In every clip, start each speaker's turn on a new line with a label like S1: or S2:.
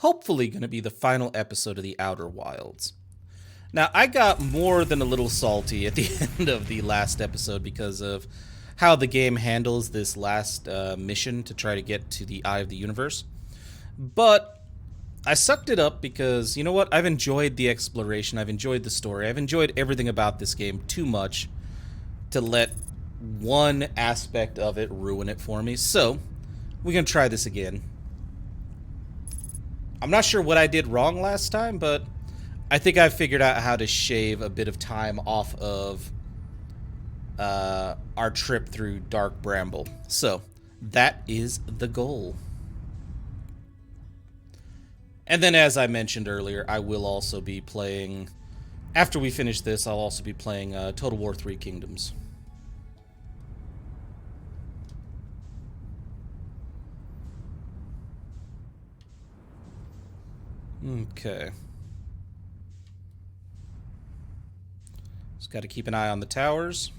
S1: hopefully going to be the final episode of the Outer Wilds. Now, I got more than a little salty at the end of the last episode because of how the game handles this last mission to try to get to the Eye of the Universe. But I sucked it up because, you know what, I've enjoyed the exploration, I've enjoyed the story, I've enjoyed everything about this game too much to let one aspect of it ruin it for me. So, we're going to try this again. I'm not sure what I did wrong last time, but I think I figured out how to shave a bit of time off of our trip through Dark Bramble. So, that is the goal. And then, as I mentioned earlier, I will also be playing, after we finish this, I'll also be playing Total War 3 Kingdoms. Okay. Just got to keep an eye on the towers.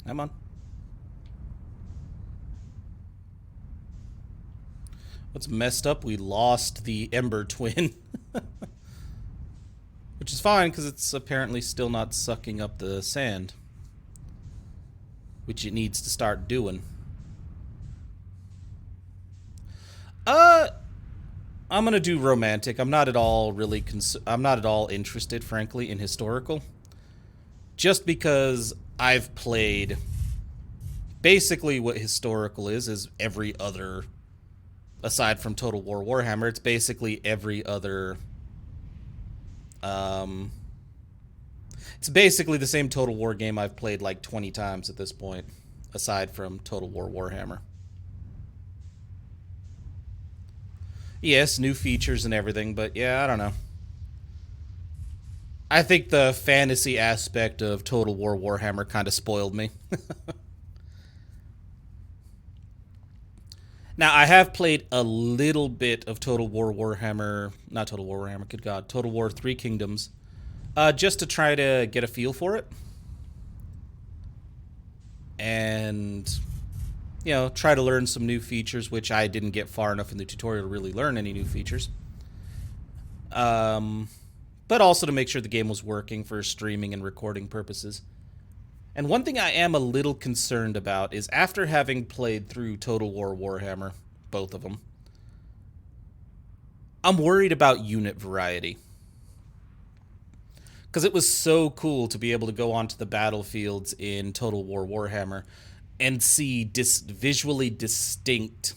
S1: Come on. What's messed up? We lost the Ember Twin. Which is fine, because it's apparently still not sucking up the sand. Which it needs to start doing. I'm gonna do romantic. I'm not at all really I'm not at all interested, frankly, in historical. Just because I've played basically what historical is every other, aside from Total War Warhammer, it's basically every other it's basically the same Total War game I've played like 20 times at this point, aside from Total War Warhammer. Yes, new features and everything, but yeah, I don't know. I think the fantasy aspect of Total War Warhammer kind of spoiled me. Now, I have played a little bit of Total War Warhammer, not Total War Warhammer, good God, Total War 3 Kingdoms, just to try to get a feel for it. And, you know, try to learn some new features, which I didn't get far enough in the tutorial to really learn any new features. But also to make sure the game was working for streaming and recording purposes. And one thing I am a little concerned about is after having played through Total War Warhammer, both of them, I'm worried about unit variety. Because it was so cool to be able to go onto the battlefields in Total War Warhammer and see visually distinct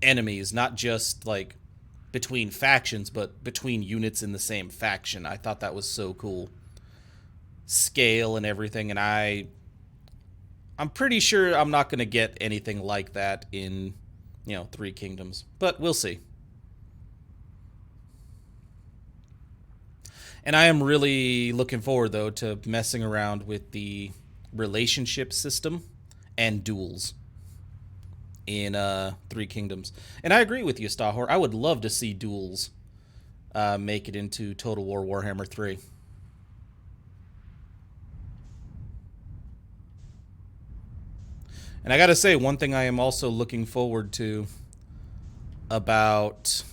S1: enemies, not just like between factions, but between units in the same faction. I thought that was so cool. Scale and everything, and I'm pretty sure I'm not going to get anything like that in, you know, 3 Kingdoms, but we'll see. And I am really looking forward, though, to messing around with the relationship system and duels in 3 Kingdoms. And I agree with you, Stahor. I would love to see duels make it into Total War Warhammer 3. And I gotta say, one thing I am also looking forward to about,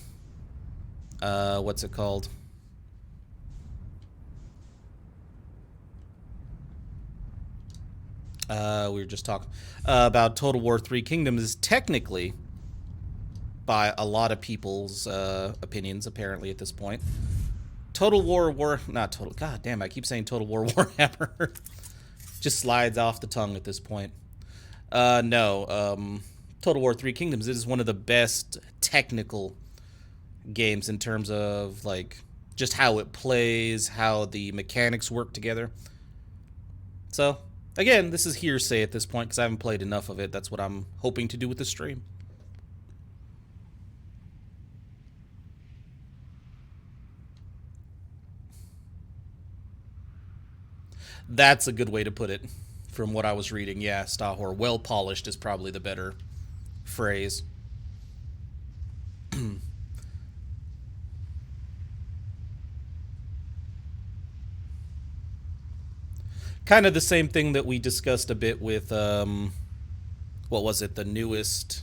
S1: what's it called? We were just talking about Total War 3 Kingdoms is technically, by a lot of people's opinions, apparently at this point, God damn, I keep saying Total War Warhammer. Just slides off the tongue at this point. Total War 3 Kingdoms is one of the best technical games in terms of, like, just how it plays, how the mechanics work together. So, again, this is hearsay at this point because I haven't played enough of it. That's what I'm hoping to do with the stream. That's a good way to put it. From what I was reading, yeah, Stahor. Well polished is probably the better phrase. Kind of the same thing that we discussed a bit with what was it, the newest?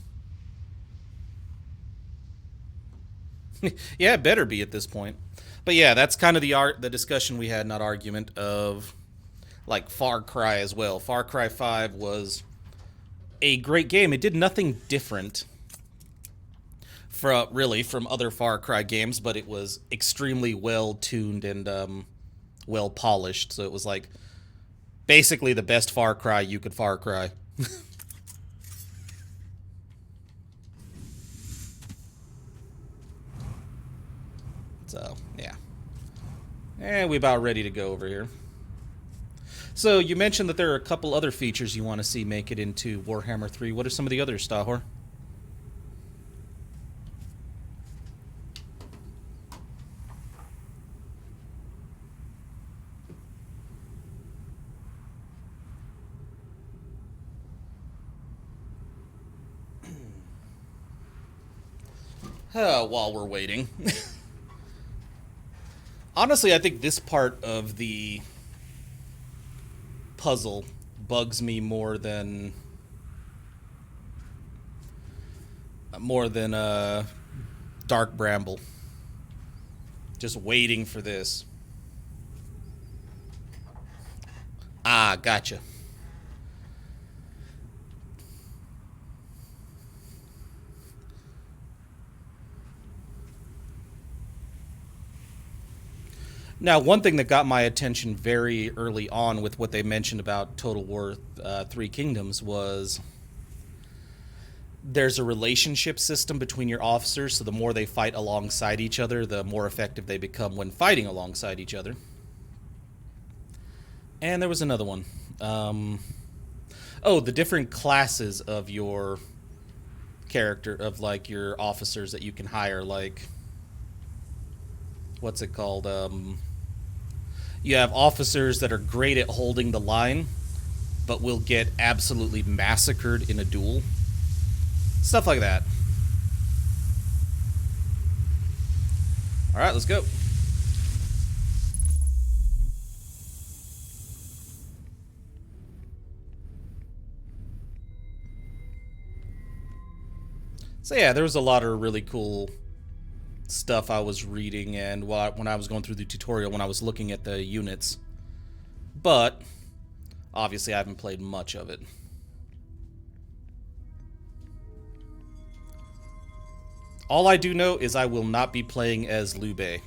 S1: Yeah, it better be at this point. But yeah, that's kind of the discussion we had, not argument, of like Far Cry as well. Far Cry 5 was a great game. It did nothing different from other Far Cry games, but it was extremely well tuned and well polished. So it was like basically the best Far Cry you could Far Cry. So yeah, and we about ready to go over here. So you mentioned that there are a couple other features you want to see make it into Warhammer 3. What are some of the others, Stahor? While we're waiting. Honestly, I think this part of the puzzle bugs me more than Dark Bramble. Just waiting for this. Ah, gotcha. Now, one thing that got my attention very early on with what they mentioned about Total War Three Kingdoms was there's a relationship system between your officers, so the more they fight alongside each other, the more effective they become when fighting alongside each other. And there was another one. The different classes of your character, of like your officers that you can hire, like, what's it called? You have officers that are great at holding the line, but will get absolutely massacred in a duel. Stuff like that. Alright, let's go. So yeah, there was a lot of really cool stuff I was reading and when I was going through the tutorial, when I was looking at the units. But obviously I haven't played much of it. All I do know is I will not be playing as Liu Bei.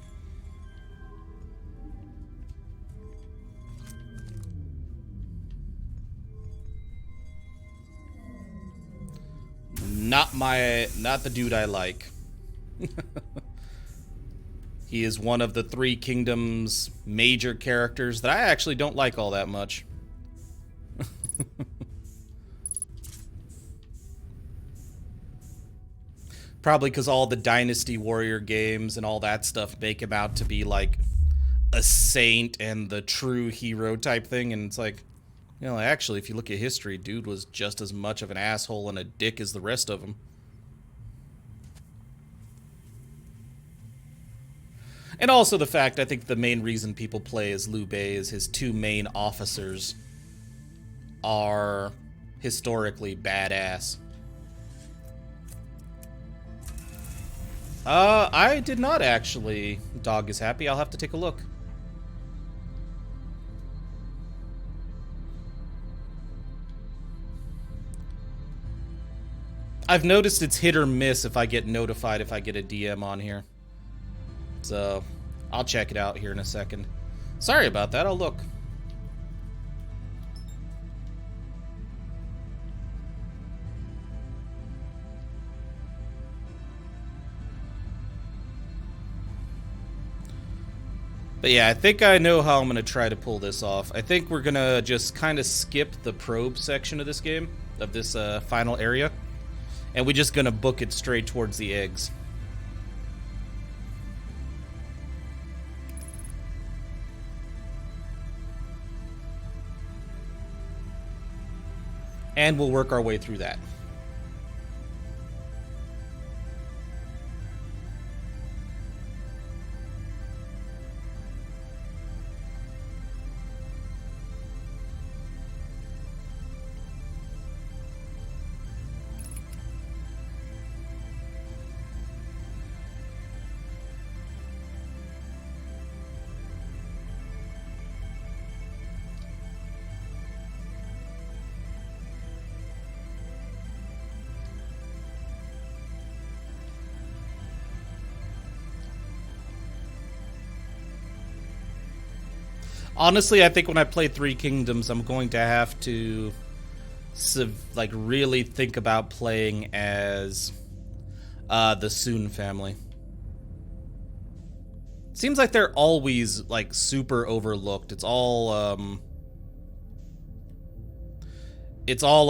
S1: Not the dude I like. He is one of the Three Kingdoms major characters that I actually don't like all that much. Probably because all the Dynasty Warrior games and all that stuff make him out to be like a saint and the true hero type thing, and it's like, you know, actually, if you look at history, dude was just as much of an asshole and a dick as the rest of them. And also the fact, I think the main reason people play as Liu Bei is his two main officers are historically badass. I did not actually. Dog is happy. I'll have to take a look. I've noticed it's hit or miss if I get notified if I get a DM on here. So, I'll check it out here in a second. Sorry about that, I'll look. But yeah, I think I know how I'm going to try to pull this off. I think we're going to just kind of skip the probe section of this game, of this final area. And we're just going to book it straight towards the eggs. And we'll work our way through that. Honestly, I think when I play Three Kingdoms, I'm going to have to like really think about playing as the Soon family. Seems like they're always like super overlooked. It's all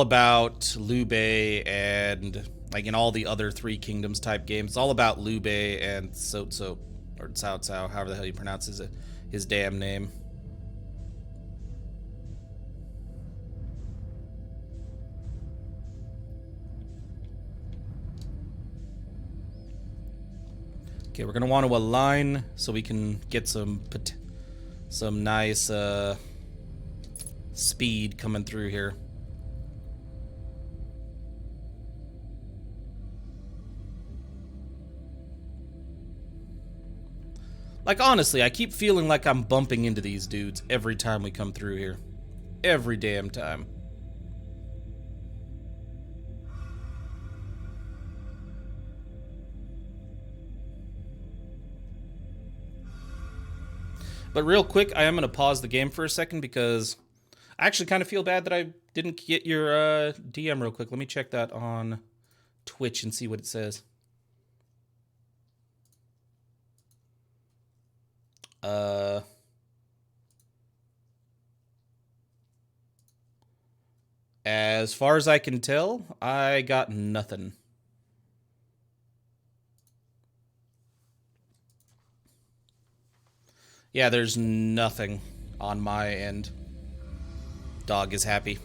S1: about Liu Bei and like in all the other Three Kingdoms type games, it's all about Liu Bei and Cao, or Cao Cao, however the hell you pronounce his damn name. Okay, we're gonna want to align so we can get some nice speed coming through here. Like, honestly, I keep feeling like I'm bumping into these dudes every time we come through here. Every damn time. But real quick, I am going to pause the game for a second because I actually kind of feel bad that I didn't get your DM real quick. Let me check that on Twitch and see what it says. As far as I can tell, I got nothing. Yeah, there's nothing on my end. Dog is happy.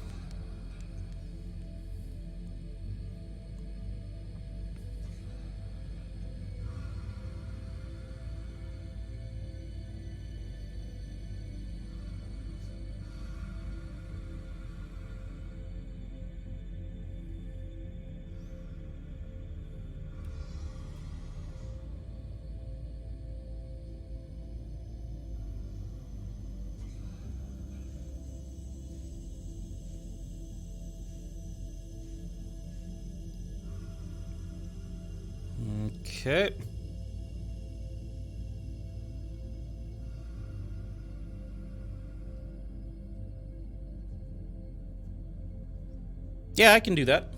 S1: Okay. Yeah, I can do that.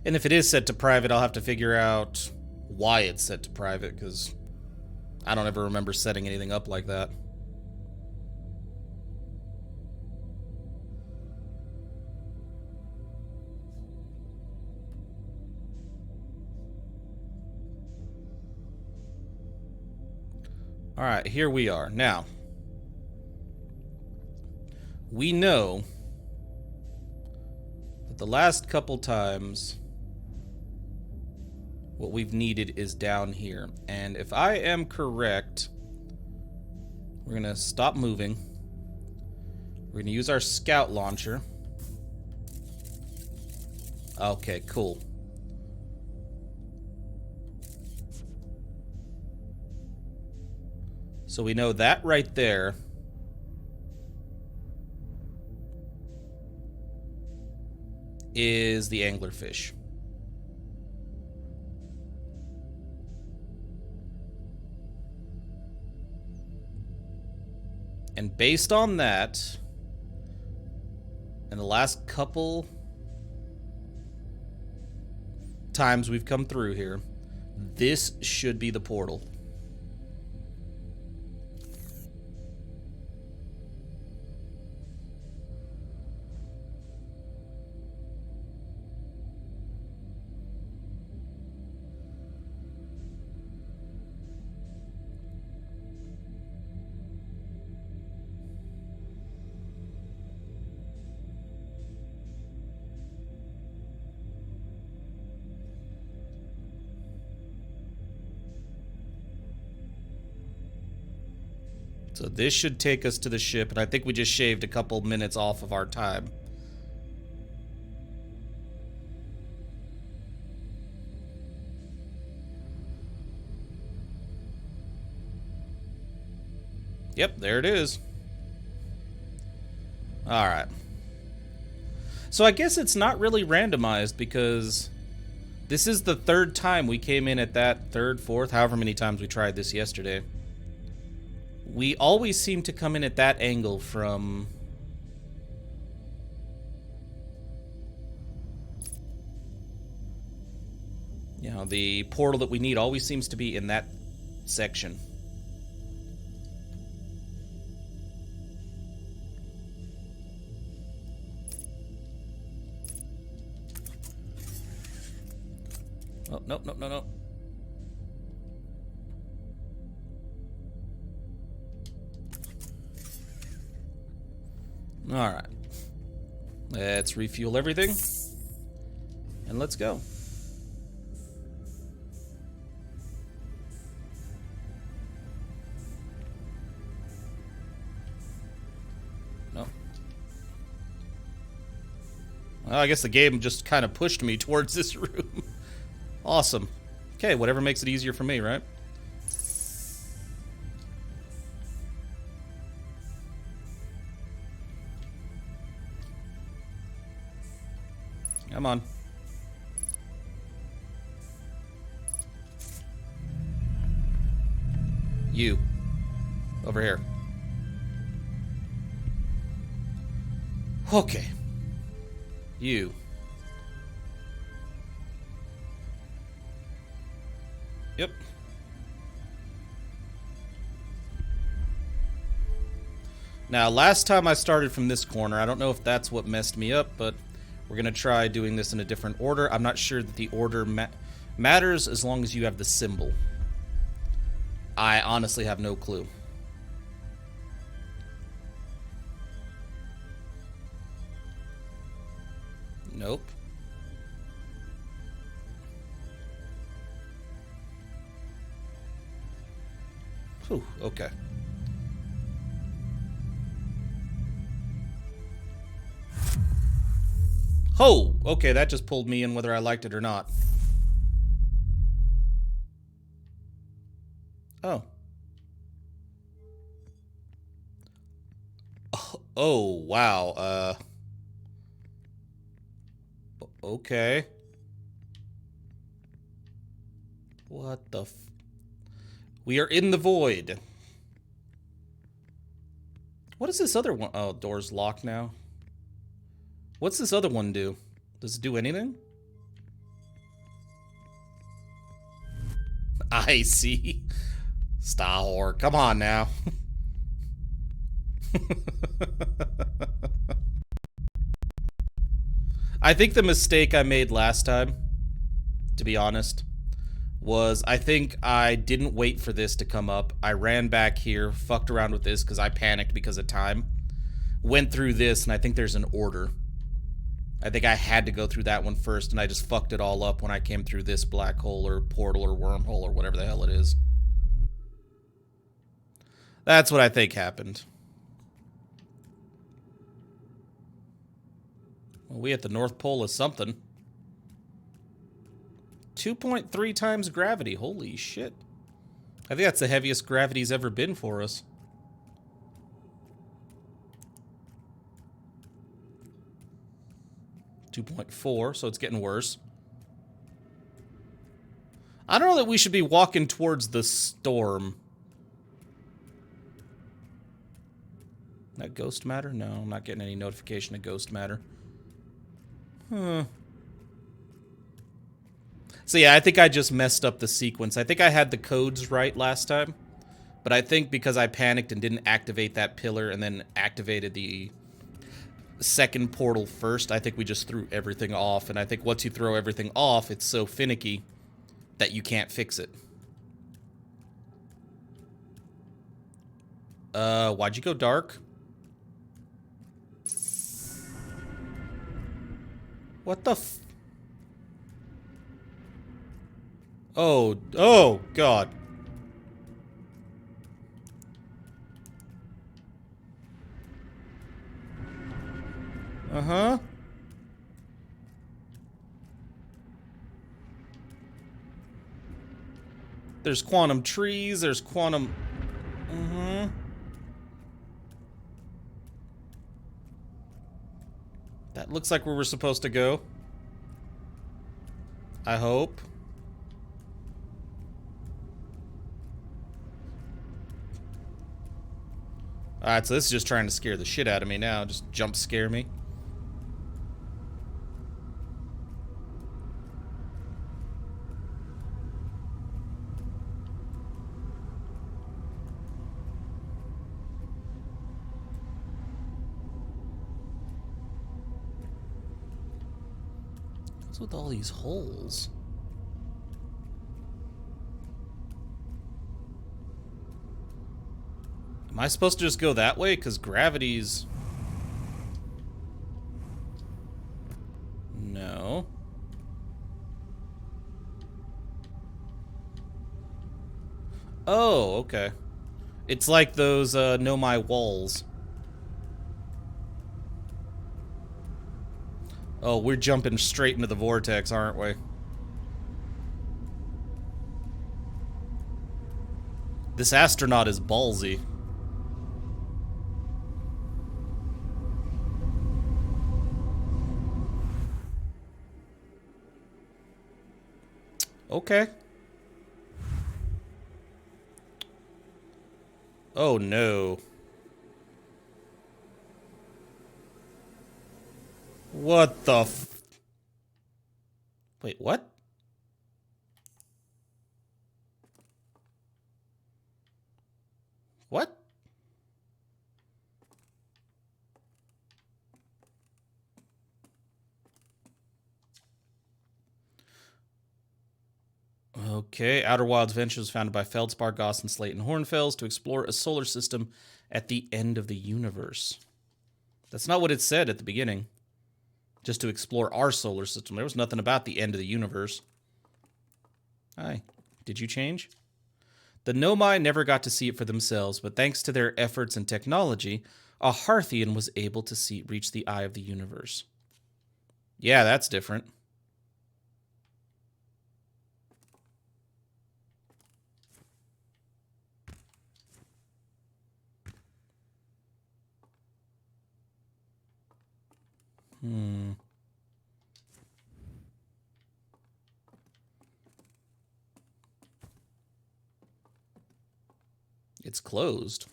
S1: And if it is set to private, I'll have to figure out why it's set to private, because I don't ever remember setting anything up like that. Alright, here we are. Now, we know that the last couple times what we've needed is down here. And if I am correct, we're going to stop moving. We're going to use our scout launcher. Okay, cool. So we know that right there is the anglerfish. And based on that, and the last couple times we've come through here, this should be the portal. So this should take us to the ship, and I think we just shaved a couple minutes off of our time. Yep, there it is. Alright. So I guess it's not really randomized because This is the third time we came in at that, third, fourth, however many times we tried this yesterday. We always seem to come in at that angle from... You know, the portal that we need always seems to be in that section. Oh, no, no, no, no. Alright. Let's refuel everything. And let's go. No. Well, I guess the game just kind of pushed me towards this room. Awesome. Okay, whatever makes it easier for me, right? Come on. You. Over here. Okay. You. Yep. Now, last time I started from this corner, I don't know if that's what messed me up, but we're going to try doing this in a different order. I'm not sure that the order matters as long as you have the symbol. I honestly have no clue. Nope. Whew, okay. Oh, okay, that just pulled me in whether I liked it or not. Oh. Oh, wow, okay. What the f... We are in the void. What is this other one? Oh, door's locked now. What's this other one do? Does it do anything? I see. Star Whore, come on now. I think the mistake I made last time, to be honest, was I think I didn't wait for this to come up. I ran back here, fucked around with this because I panicked because of time. Went through this, and I think there's an order. I think I had to go through that one first, and I just fucked it all up when I came through this black hole or portal or wormhole or whatever the hell it is. That's what I think happened. Well, we at the North Pole is something. 2.3 times gravity. Holy shit. I think that's the heaviest gravity's ever been for us. .4, so it's getting worse. I don't know that we should be walking towards the storm. That ghost matter? No, I'm not getting any notification of ghost matter. Huh. So yeah, I think I just messed up the sequence. I think I had the codes right last time. But I think because I panicked and didn't activate that pillar and then activated the second portal first, I think we just threw everything off. And I think once you throw everything off, it's so finicky that you can't fix it. Why'd you go dark? What the f... Oh, oh, God. Uh-huh. There's quantum trees, there's quantum... Mm-hmm. That looks like where we're supposed to go. I hope. Alright, so this is just trying to scare the shit out of me now. Just jump scare me. What's with all these holes? Am I supposed to just go that way? Because gravity's... No. Oh, okay. It's like those Know My walls. Oh, we're jumping straight into the vortex, aren't we? This astronaut is ballsy. Okay. Oh no. What the f... Wait, what? What? Okay, Outer Wilds Ventures was founded by Feldspar, Goss, and Slate and Hornfels to explore a solar system at the end of the universe. That's not what it said at the beginning. Just to explore our solar system. There was nothing about the end of the universe. Hi. Did you change? The Nomai never got to see it for themselves, but thanks to their efforts and technology, a Hearthian was able to reach the eye of the universe. Yeah, that's different. It's closed.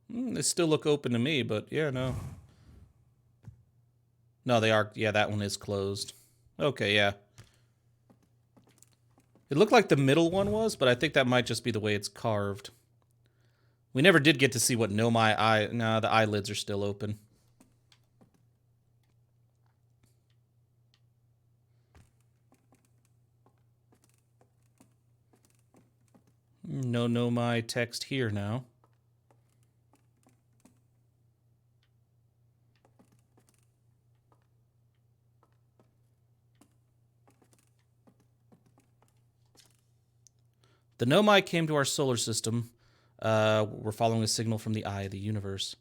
S1: They still look open to me, but yeah, no. No, they are. Yeah, that one is closed. Okay, yeah. It looked like the middle one was, but I think that might just be the way it's carved. We never did get to see what Nomai eye... No, the eyelids are still open. No Nomai text here now. The Nomai came to our solar system. We're following a signal from the eye of the universe.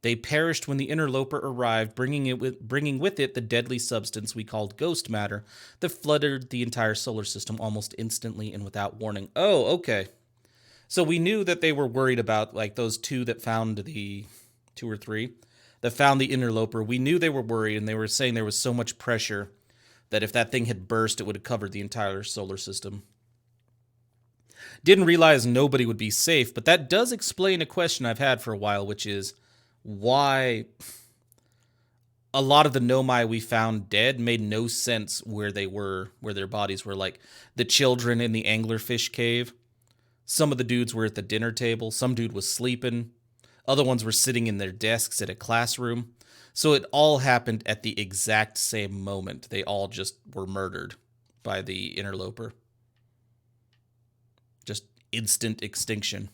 S1: They perished when the interloper arrived, bringing with it the deadly substance we called ghost matter that flooded the entire solar system almost instantly and without warning. Oh, okay. So we knew that they were worried about, like, those two that found the... 2 or 3 that found the interloper. We knew they were worried, and they were saying there was so much pressure that if that thing had burst, it would have covered the entire solar system. Didn't realize nobody would be safe, but that does explain a question I've had for a while, which is why a lot of the Nomai we found dead made no sense where they were, where their bodies were. Like the children in the anglerfish cave. Some of the dudes were at the dinner table. Some dude was sleeping. Other ones were sitting in their desks at a classroom. So it all happened at the exact same moment. They all just were murdered by the interloper. Just instant extinction.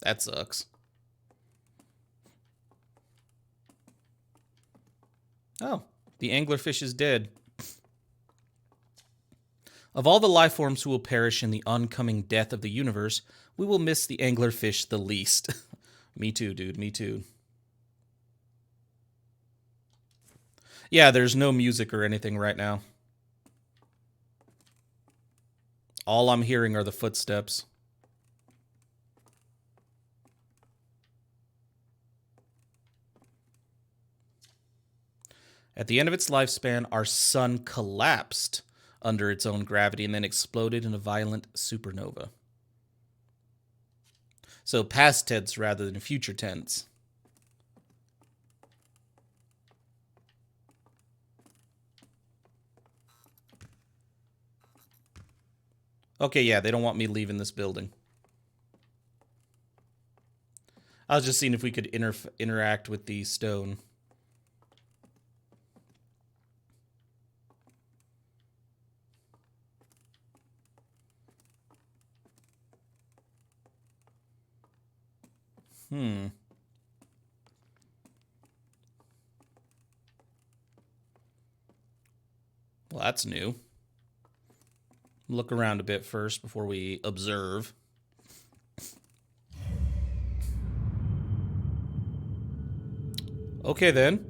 S1: That sucks. Oh, the anglerfish is dead. Of all the life forms who will perish in the oncoming death of the universe, we will miss the anglerfish the least. Me too, dude. Me too. Yeah, there's no music or anything right now. All I'm hearing are the footsteps. At the end of its lifespan, our sun collapsed under its own gravity and then exploded in a violent supernova. So past tense rather than future tense. Okay, yeah, they don't want me leaving this building. I was just seeing if we could interact with the stone. Well, that's new. Look around a bit first before we observe. Okay, then.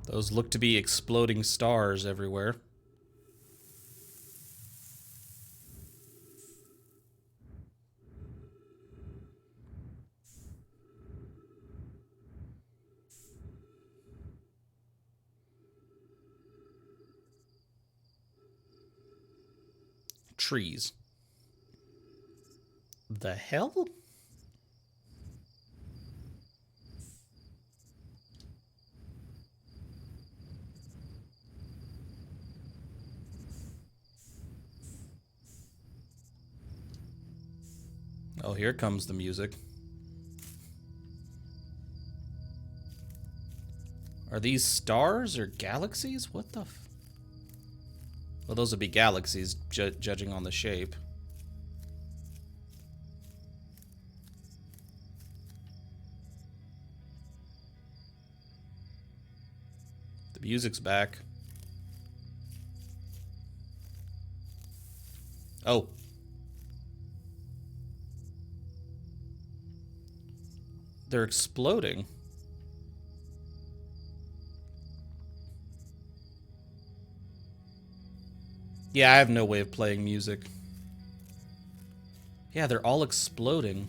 S1: Those look to be exploding stars everywhere. Trees. The hell? Oh, here comes the music. Are these stars or galaxies? What the f... Well, those would be galaxies, judging on the shape. The music's back. Oh. They're exploding. Yeah, I have no way of playing music. Yeah, they're all exploding.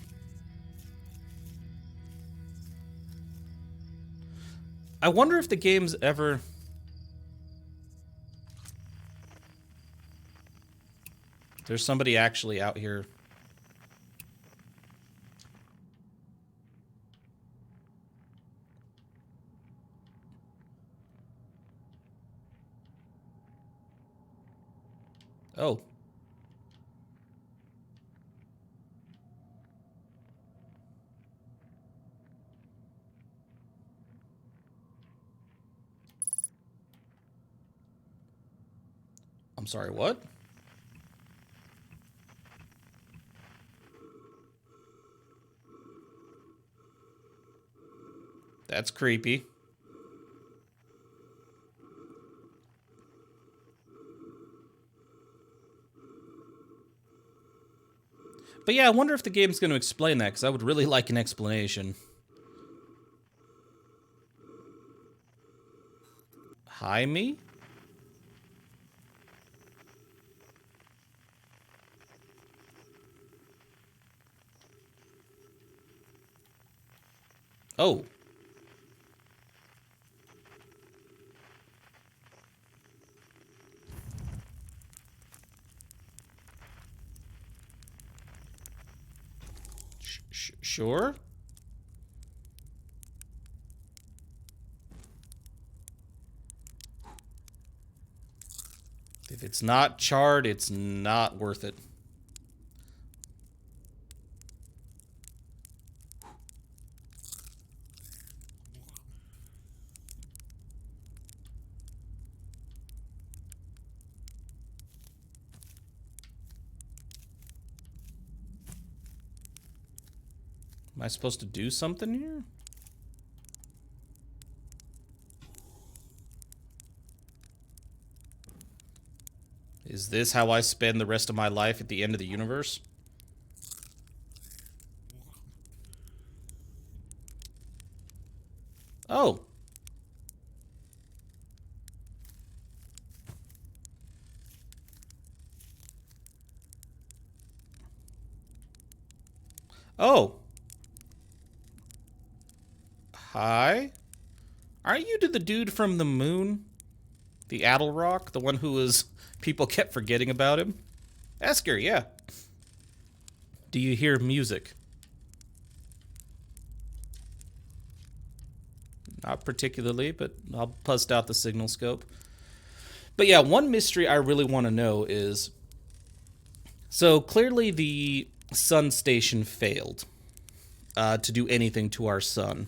S1: I wonder if the game's ever... There's somebody actually out here. Oh. I'm sorry, what? That's creepy. But yeah, I wonder if the game's going to explain that, because I would really like an explanation. Hi, me? Oh. Sure? If it's not charred, it's not worth it. Am I supposed to do something here? Is this how I spend the rest of my life at the end of the universe? Oh. Oh. Hi? Aren't you the dude from the moon? The Adelrock? The one who was... People kept forgetting about him? Esker, yeah. Do you hear music? Not particularly, but I'll bust out the signal scope. But yeah, one mystery I really want to know is... So clearly the sun station failed to do anything to our sun.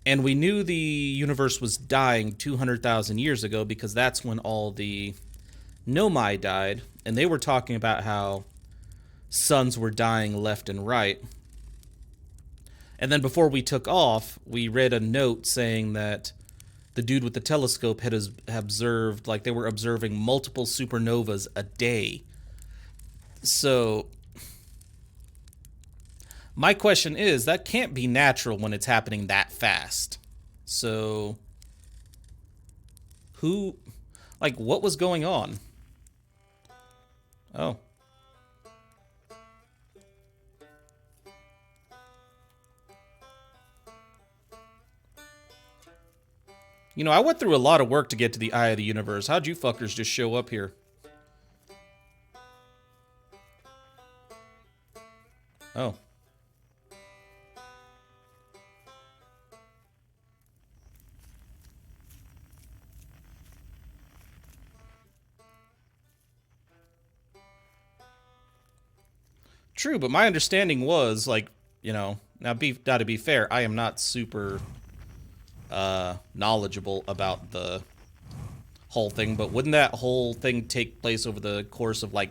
S1: And we knew the universe was dying 200,000 years ago because that's when all the Nomai died. And they were talking about how suns were dying left and right. And then before we took off, we read a note saying that the dude with the telescope had observed, like they were observing multiple supernovas a day. So my question is, that can't be natural when it's happening that fast. So who, like, what was going on? Oh. You know, I went through a lot of work to get to the Eye of the Universe. How'd you fuckers just show up here? Oh. True, but my understanding was, like, you know, now to be fair, I am not super knowledgeable about the whole thing, but wouldn't that whole thing take place over the course of, like,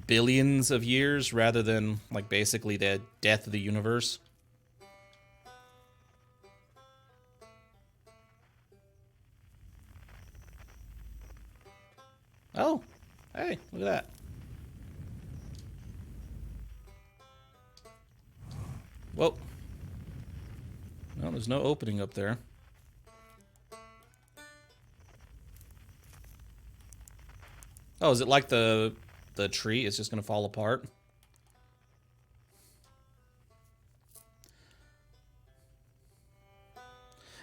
S1: billions of years rather than, like, basically the death of the universe? Oh, hey, look at that. Whoa. No, there's no opening up there. Oh, is it like the tree? It's just gonna fall apart?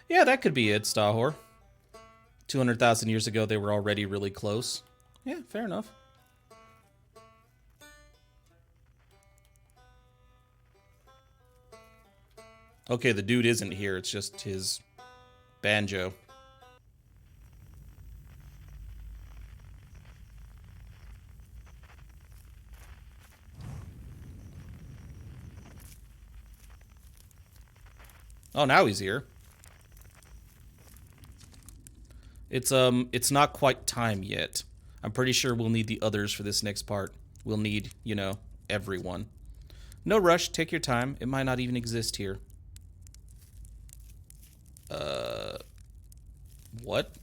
S1: Yeah, that could be it, Stahor. 200,000 years ago, they were already really close. Yeah, fair enough. Okay, the dude isn't here. It's just his banjo. Oh, now he's here. It's not quite time yet. I'm pretty sure we'll need the others for this next part. We'll need, you know, everyone. No rush, take your time. It might not even exist here. What?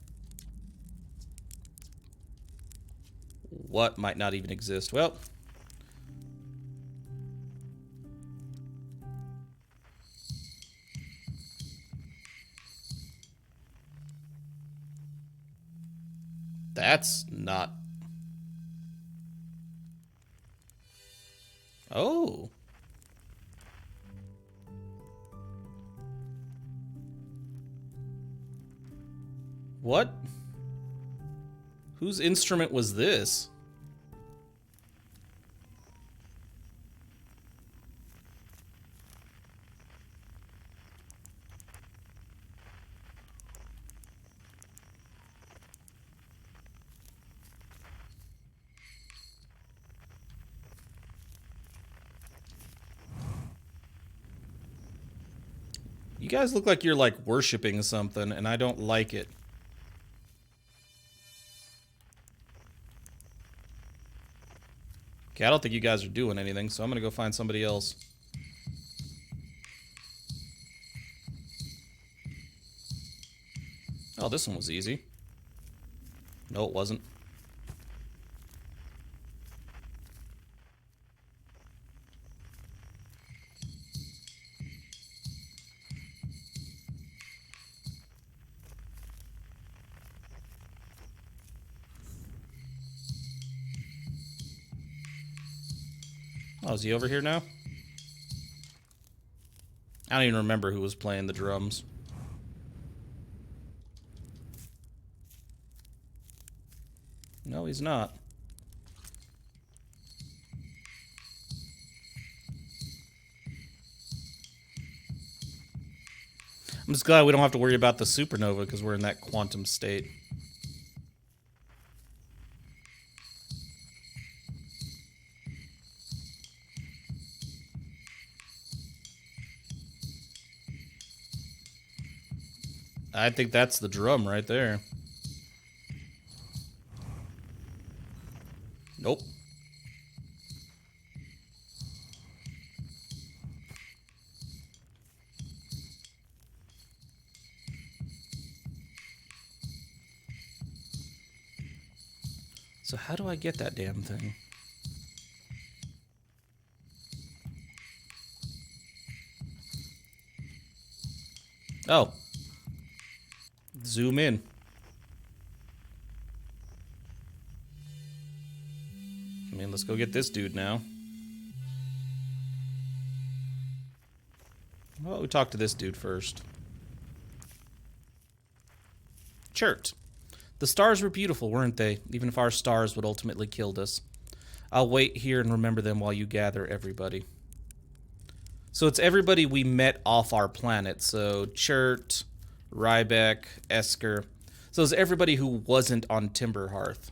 S1: What might not even exist? Well... That's not... Oh. What? Whose instrument was this? You guys look like you're, like, worshipping something, and I don't like it. Okay, I don't think you guys are doing anything, so I'm gonna go find somebody else. Oh, this one was easy. No, it wasn't. Oh, is he over here now? I don't even remember who was playing the drums. No, he's not. I'm just glad we don't have to worry about the supernova because we're in that quantum state. I think that's the drum right there. Nope. So how do I get that damn thing? Oh. Zoom in. I mean, let's go get this dude now. Well, we talk to this dude first. Chert. The stars were beautiful, weren't they? Even if our stars would ultimately kill us. I'll wait here and remember them while you gather everybody. So it's everybody we met off our planet. So Chert, Rybeck, Esker. So it's everybody who wasn't on Timberhearth.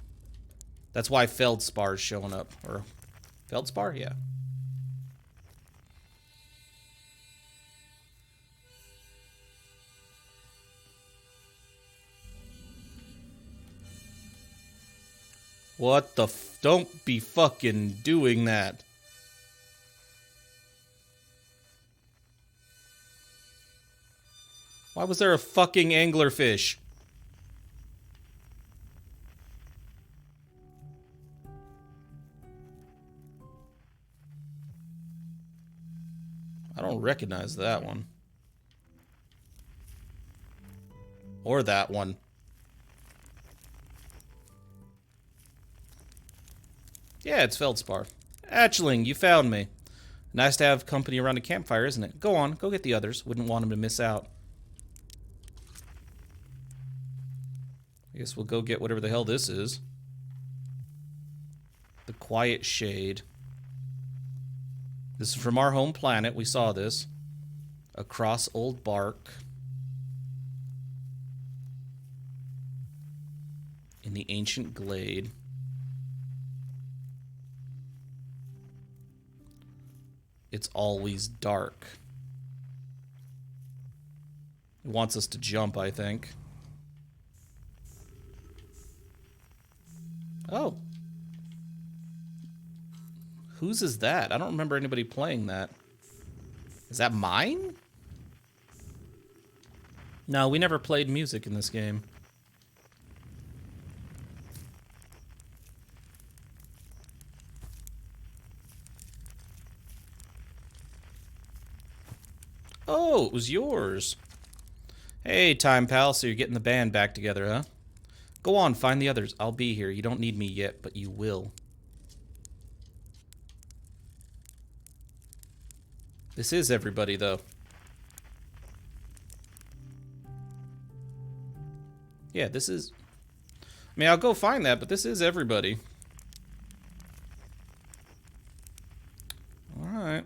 S1: That's why Feldspar's showing up. Or Feldspar? Yeah. What the f- Don't be fucking doing that. Why was there a fucking anglerfish? I don't recognize that one. Or that one. Yeah, it's Feldspar. Hatchling, you found me. Nice to have company around a campfire, isn't it? Go on, go get the others. Wouldn't want them to miss out. I guess we'll go get whatever the hell this is. The Quiet Shade. This is from our home planet. We saw this. Across old bark. In the ancient glade. It's always dark. It wants us to jump, I think. Oh. Whose is that? I don't remember anybody playing that. Is that mine? No, we never played music in this game. Oh, it was yours. Hey, Time Pal, so you're getting the band back together, huh? Go on, find the others. I'll be here. You don't need me yet, but you will. This is everybody, though. Yeah, this is... I mean, I'll go find that, but this is everybody. Alright.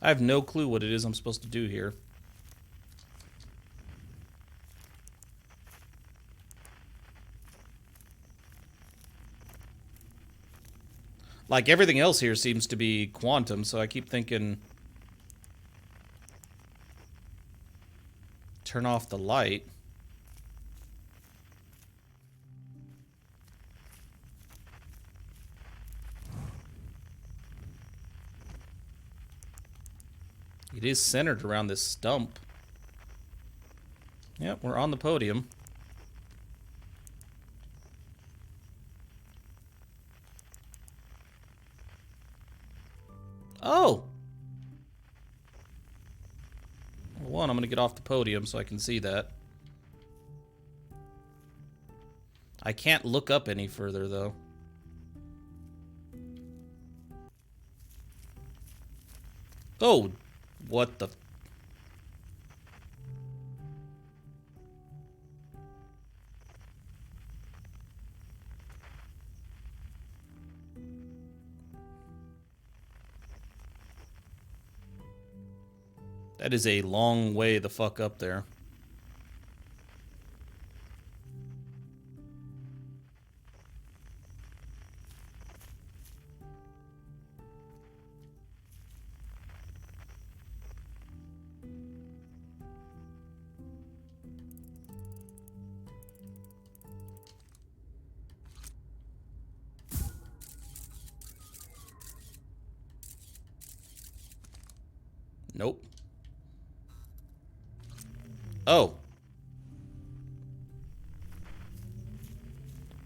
S1: I have no clue what it is I'm supposed to do here. Like, everything else here seems to be quantum, so I keep thinking... Turn off the light. It is centered around this stump. Yep, we're on the podium. Oh! One, I'm gonna get off the podium so I can see that. I can't look up any further, though. Oh! What the... That is a long way the fuck up there. Nope. Oh.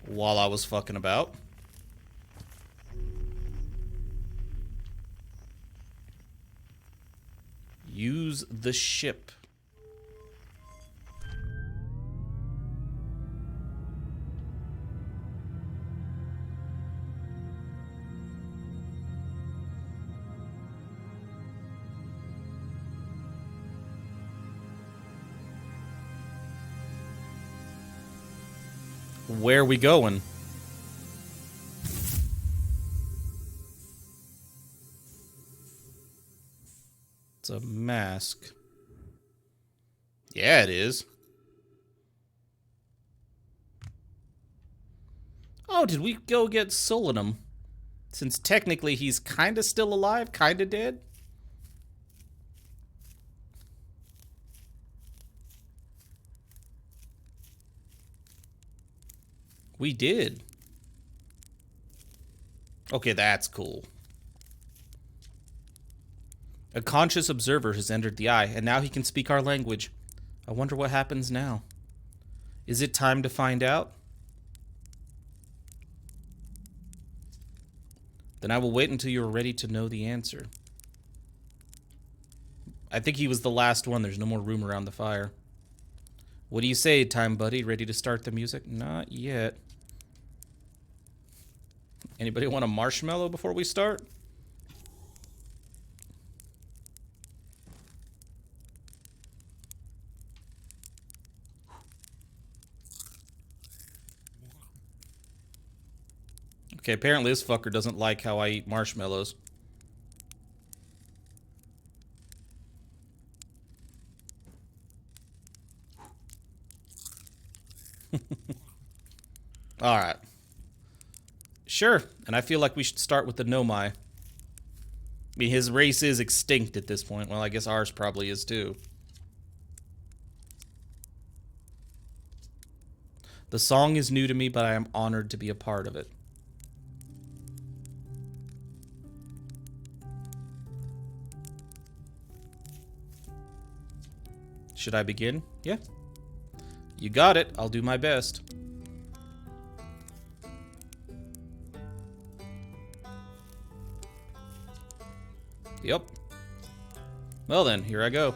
S1: While I was fucking about. Use the ship. Where are we going? It's a mask. Yeah, it is. Oh, did we go get Solanum? Since technically he's kind of still alive, kind of dead? We did. Okay, that's cool. A conscious observer has entered the eye, and now he can speak our language. I wonder what happens now. Is it time to find out? Then I will wait until you are ready to know the answer. I think he was the last one. There's no more room around the fire. What do you say, time buddy? Ready to start the music? Not yet. Anybody want a marshmallow before we start? Okay, apparently this fucker doesn't like how I eat marshmallows. Alright. Sure, and I feel like we should start with the Nomai. I mean, his race is extinct at this point. Well, I guess ours probably is too. The song is new to me, but I am honored to be a part of it. Should I begin? Yeah. You got it. I'll do my best. Yep. Well then, here I go.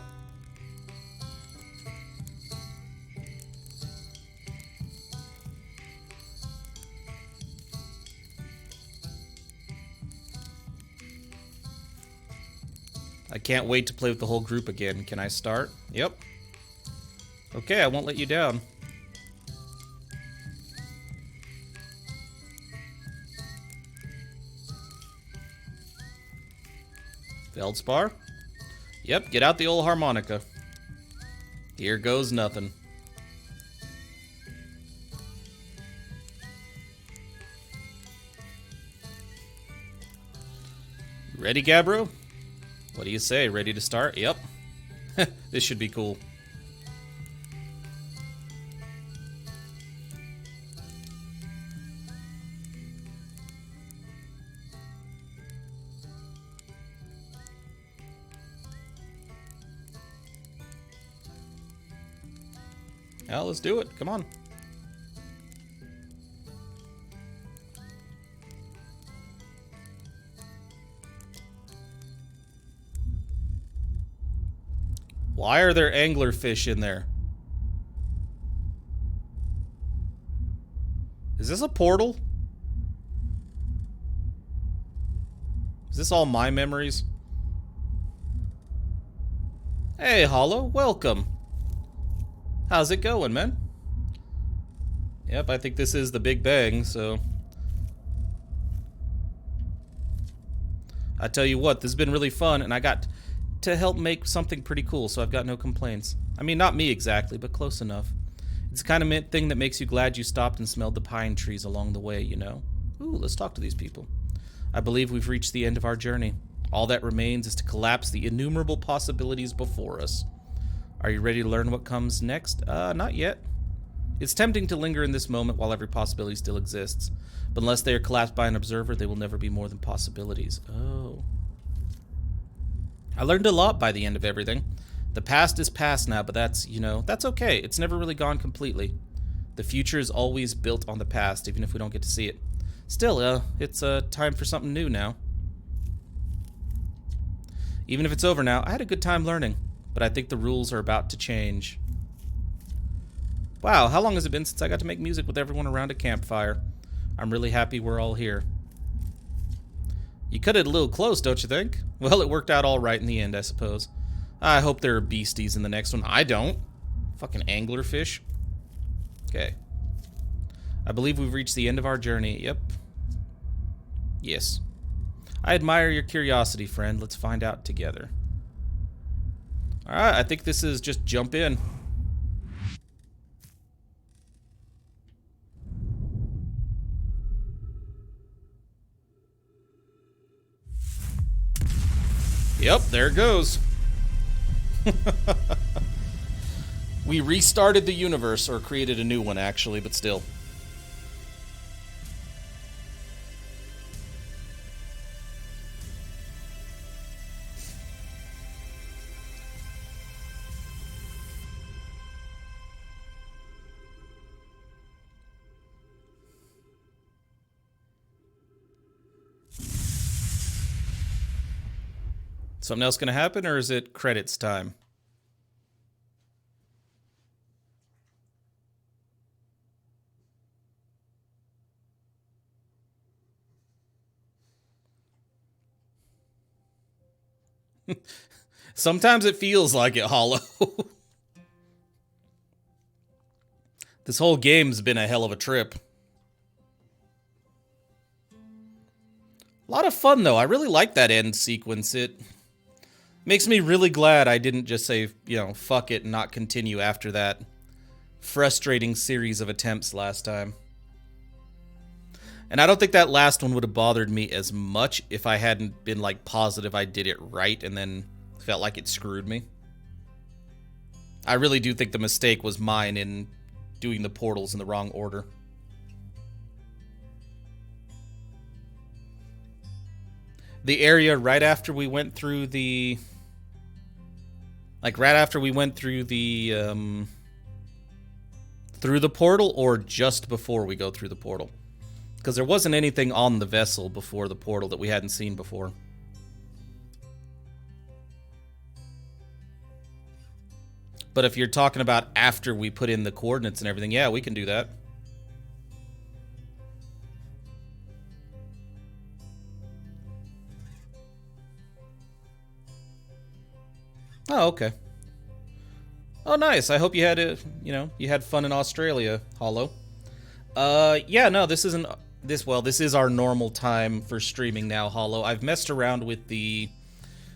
S1: I can't wait to play with the whole group again. Can I start? Yep. Okay, I won't let you down. Feldspar? Yep, get out the old harmonica. Here goes nothing. Ready, Gabbro? What do you say? Ready to start? Yep. This should be cool. Yeah, let's do it. Come on. Why are there anglerfish in there? Is this a portal? Is this all my memories? Hey, Hollow, welcome. How's it going, man? Yep, I think this is the Big Bang, so... I tell you what, this has been really fun, and I got to help make something pretty cool, so I've got no complaints. I mean, not me exactly, but close enough. It's the kind of thing that makes you glad you stopped and smelled the pine trees along the way, you know? Ooh, let's talk to these people. I believe we've reached the end of our journey. All that remains is to collapse the innumerable possibilities before us. Are you ready to learn what comes next? Not yet. It's tempting to linger in this moment while every possibility still exists. But unless they are collapsed by an observer, they will never be more than possibilities. Oh. I learned a lot by the end of everything. The past is past now, but that's, you know, that's okay. It's never really gone completely. The future is always built on the past, even if we don't get to see it. Still, it's time for something new now. Even if it's over now, I had a good time learning, but I think the rules are about to change. Wow, how long has it been since I got to make music with everyone around a campfire? I'm really happy we're all here. You cut it a little close, don't you think? Well, it worked out all right in the end, I suppose. I hope there are beasties in the next one. I don't. Fucking anglerfish. Okay. I believe we've reached the end of our journey. Yep. Yes. I admire your curiosity, friend. Let's find out together. Alright, I think this is just jump in. Yep, there it goes. We restarted the universe, or created a new one, actually, but still. Something else gonna happen, or is it credits time? Sometimes it feels like it, Hollow. This whole game's been a hell of a trip. A lot of fun, though. I really like that end sequence. It makes me really glad I didn't just say, you know, fuck it and not continue after that frustrating series of attempts last time. And I don't think that last one would have bothered me as much if I hadn't been, like, positive I did it right and then felt like it screwed me. I really do think the mistake was mine in doing the portals in the wrong order. The area right after we went through the... Like, right after we went through the portal, or just before we go through the portal? Because there wasn't anything on the vessel before the portal that we hadn't seen before. But if you're talking about after we put in the coordinates and everything, yeah, we can do that. Oh, okay. Oh, nice. I hope you had you had fun in Australia, Hollow. Yeah, no, this isn't this is our normal time for streaming now, Hollow. I've messed around with the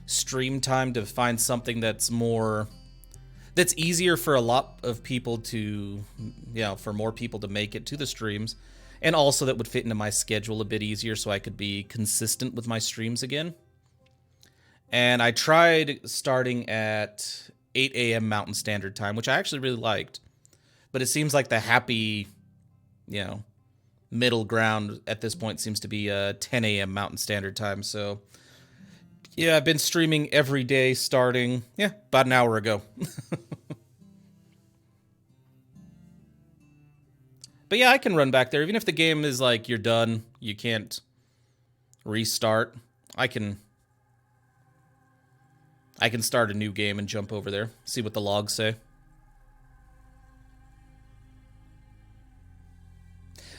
S1: stream time to find something that's easier for a lot of people to, for more people to make it to the streams, and also that would fit into my schedule a bit easier so I could be consistent with my streams again. And I tried starting at 8 a.m. Mountain Standard Time, which I actually really liked. But it seems like the happy, middle ground at this point seems to be 10 a.m. Mountain Standard Time. So, yeah, I've been streaming every day starting, about an hour ago. But yeah, I can run back there. Even if the game is like, you're done, you can't restart, I can I can start a new game and jump over there, see what the logs say.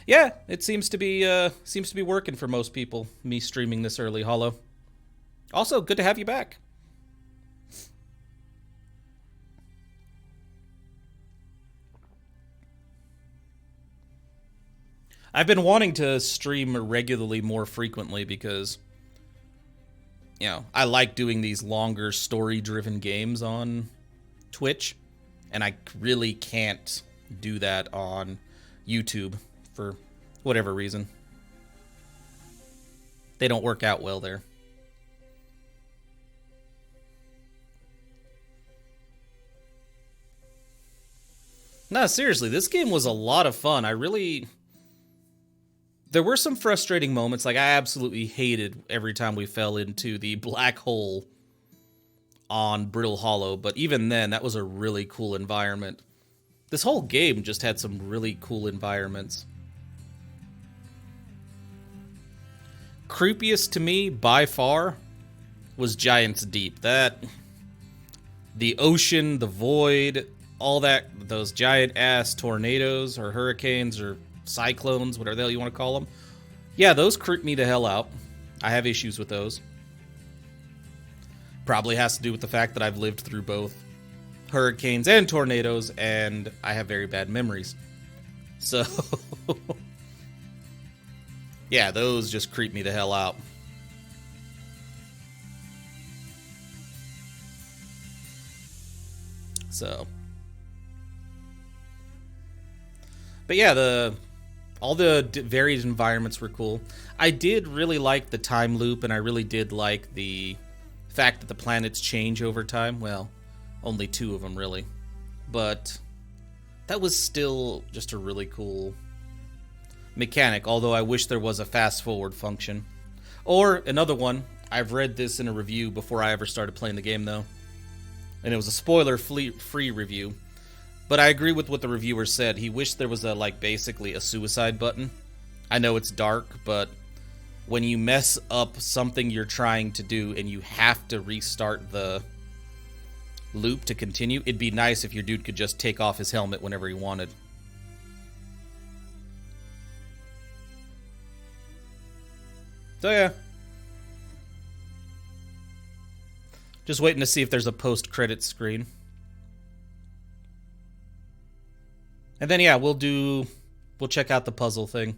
S1: Yeah, it seems to be working for most people, me streaming this early, Hollow. Also, good to have you back. I've been wanting to stream regularly more frequently because, you know, I like doing these longer story-driven games on Twitch, and I really can't do that on YouTube for whatever reason. They don't work out well there. No, seriously, this game was a lot of fun. There were some frustrating moments, like I absolutely hated every time we fell into the black hole on Brittle Hollow, but even then, that was a really cool environment. This whole game just had some really cool environments. Creepiest to me, by far, was Giant's Deep. The ocean, the void, all that, those giant-ass tornadoes, or hurricanes, or cyclones, whatever the hell you want to call them. Yeah, those creep me the hell out. I have issues with those. Probably has to do with the fact that I've lived through both hurricanes and tornadoes, and I have very bad memories. So, yeah, those just creep me the hell out. So, but yeah, all the varied environments were cool. I did really like the time loop, and I really did like the fact that the planets change over time. Well, only 2 of them, really. But that was still just a really cool mechanic, although I wish there was a fast-forward function. Or, another one, I've read this in a review before I ever started playing the game, though. And it was a spoiler-free review. But I agree with what the reviewer said. He wished there was basically a suicide button. I know it's dark, but when you mess up something you're trying to do and you have to restart the loop to continue, it'd be nice if your dude could just take off his helmet whenever he wanted. So yeah. Just waiting to see if there's a post-credit screen. And then, yeah, we'll check out the puzzle thing.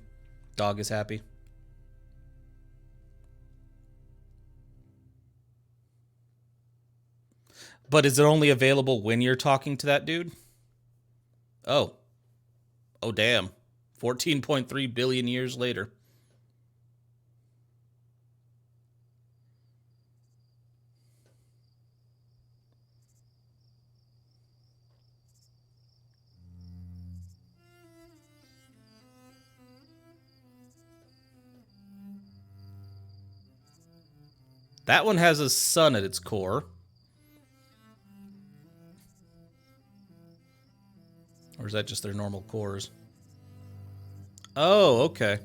S1: Dog is happy. But is it only available when you're talking to that dude? Oh. Oh, damn. 14.3 billion years later. That one has a sun at its core. Or is that just their normal cores? Oh, okay.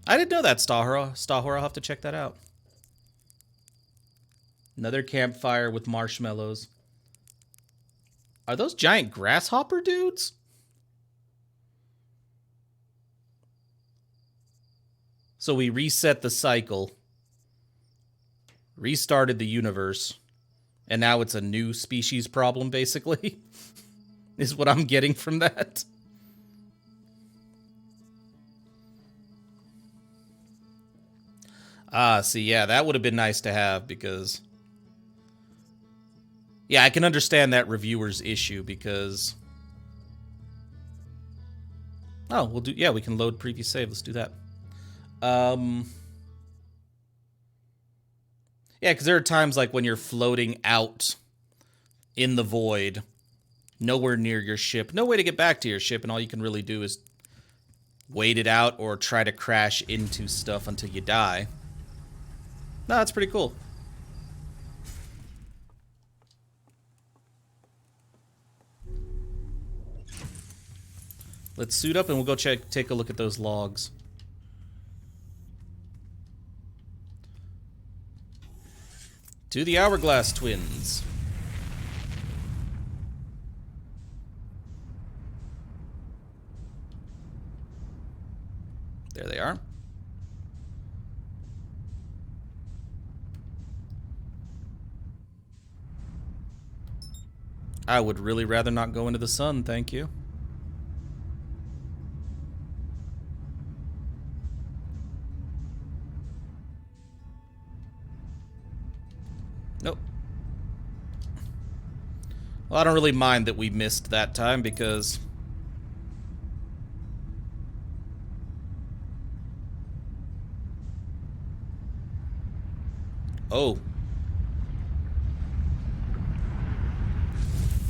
S1: I didn't know that, Stahora. I'll have to check that out. Another campfire with marshmallows. Are those giant grasshopper dudes? So we reset the cycle. Restarted the universe, and now it's a new species problem, basically, is what I'm getting from that. See, yeah, that would have been nice to have, because... Yeah, I can understand that reviewer's issue, because... Oh, we can load previous save, let's do that. Yeah, because there are times like when you're floating out in the void, nowhere near your ship, no way to get back to your ship, and all you can really do is wait it out or try to crash into stuff until you die. No, that's pretty cool. Let's suit up and we'll go take a look at those logs. To the Hourglass Twins. There they are. I would really rather not go into the sun, thank you. Nope. Well, I don't really mind that we missed that time because... Oh.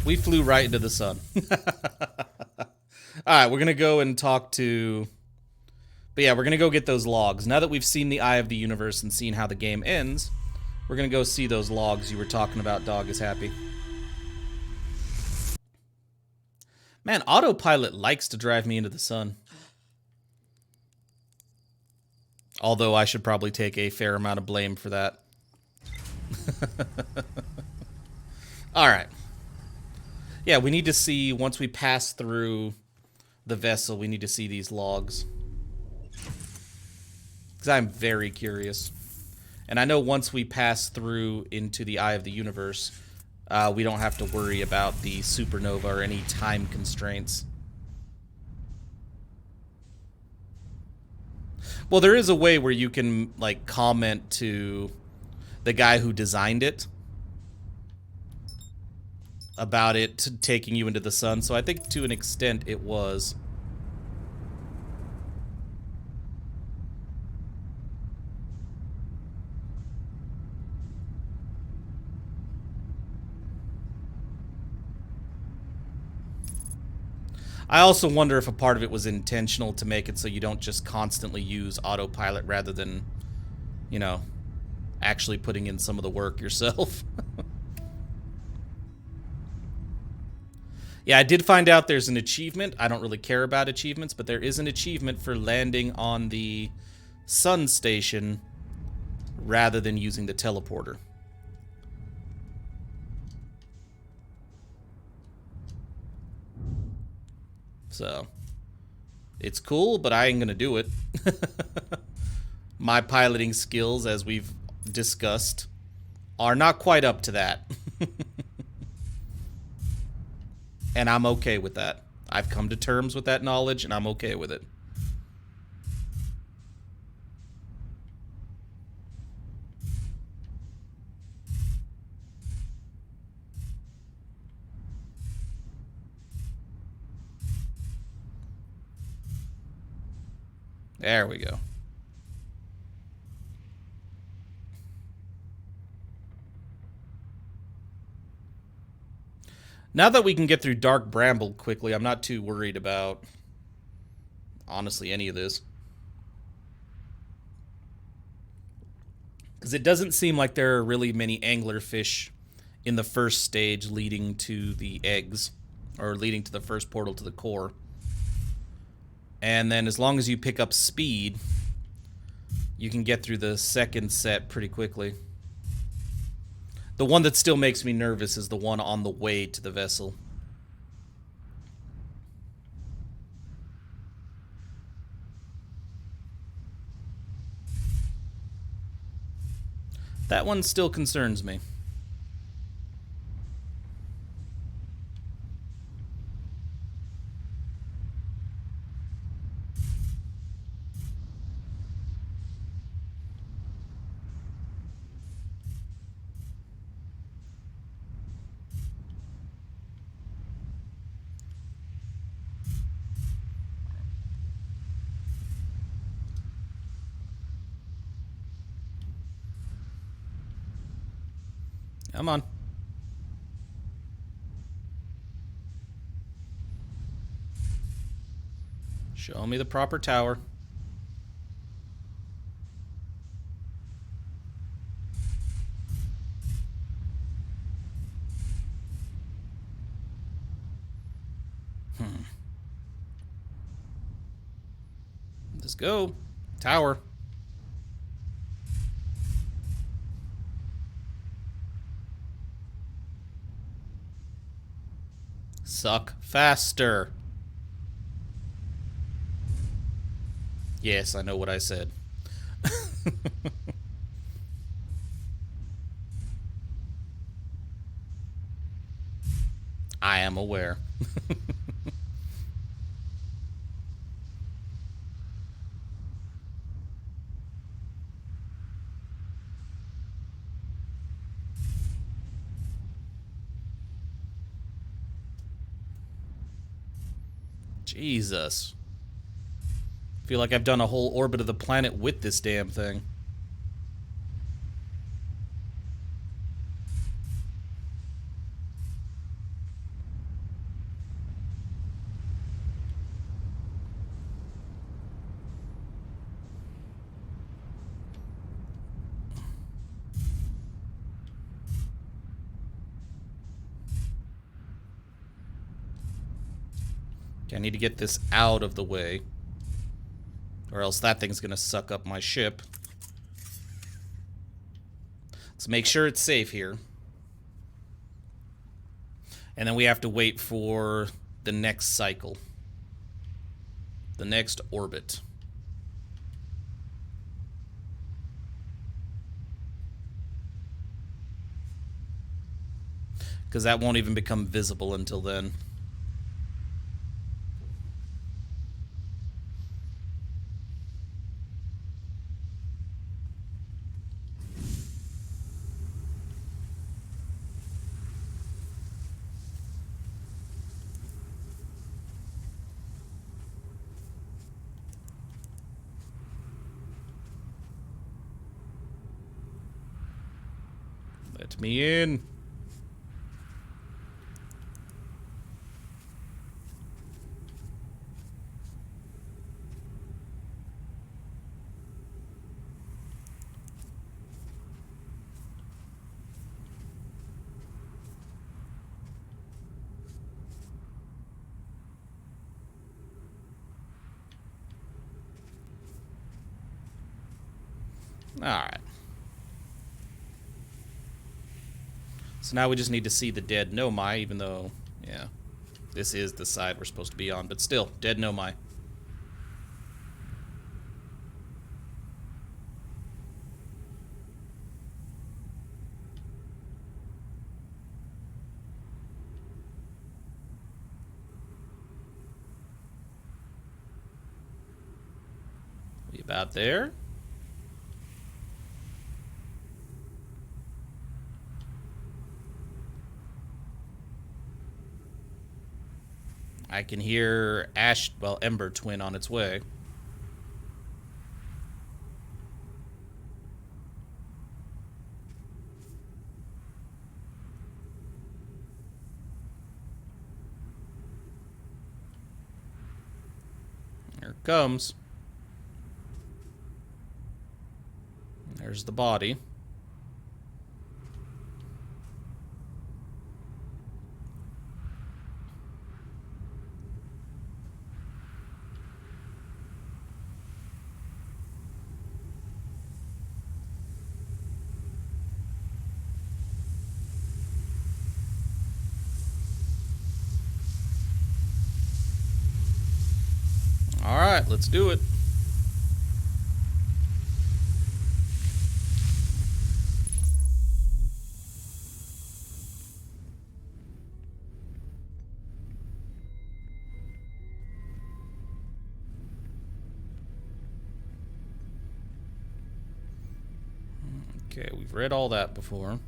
S1: We flew right into the sun. Alright, we're gonna go and talk to... But yeah, we're gonna go get those logs. Now that we've seen the Eye of the Universe and seen how the game ends, we're gonna go see those logs you were talking about, Dog is Happy. Man, autopilot likes to drive me into the sun. Although I should probably take a fair amount of blame for that. Alright. Yeah, we need to see, once we pass through the vessel, we need to see these logs. Because I'm very curious. And I know once we pass through into the Eye of the Universe, we don't have to worry about the supernova or any time constraints. Well, there is a way where you can, like, comment to the guy who designed it about it taking you into the sun, so I think to an extent it was. I also wonder if a part of it was intentional to make it so you don't just constantly use autopilot rather than, you know, actually putting in some of the work yourself. Yeah, I did find out there's an achievement. I don't really care about achievements, but there is an achievement for landing on the sun station rather than using the teleporter. So, it's cool, but I ain't gonna do it. My piloting skills, as we've discussed, are not quite up to that. And I'm okay with that. I've come to terms with that knowledge, and I'm okay with it. There we go. Now that we can get through Dark Bramble quickly, I'm not too worried about, honestly, any of this. Because it doesn't seem like there are really many anglerfish in the first stage leading to the eggs, or leading to the first portal to the core. And then as long as you pick up speed, you can get through the second set pretty quickly. The one that still makes me nervous is the one on the way to the vessel. That one still concerns me. Come on. Show me the proper tower. Let's go. Tower. Suck faster. Yes, I know what I said. I am aware. Jesus. Feel like I've done a whole orbit of the planet with this damn thing. Okay, I need to get this out of the way, or else that thing's gonna suck up my ship. Let's make sure it's safe here. And then we have to wait for the next cycle. The next orbit. Because that won't even become visible until then. Let me in. Alright. So now we just need to see the dead Nomai, even though, yeah, this is the side we're supposed to be on, but still, dead Nomai. We about there? I can hear Ember Twin on its way. Here it comes. There's the body. Alright, let's do it. Okay, we've read all that before.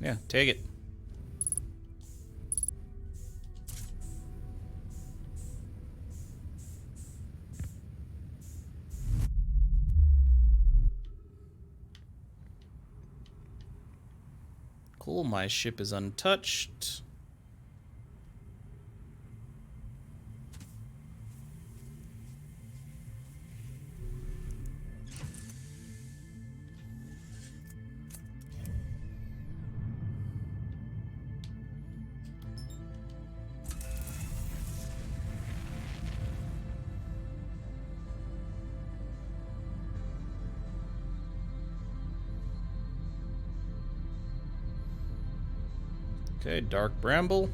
S1: Yeah, take it. Cool, my ship is untouched. Okay, Dark Bramble.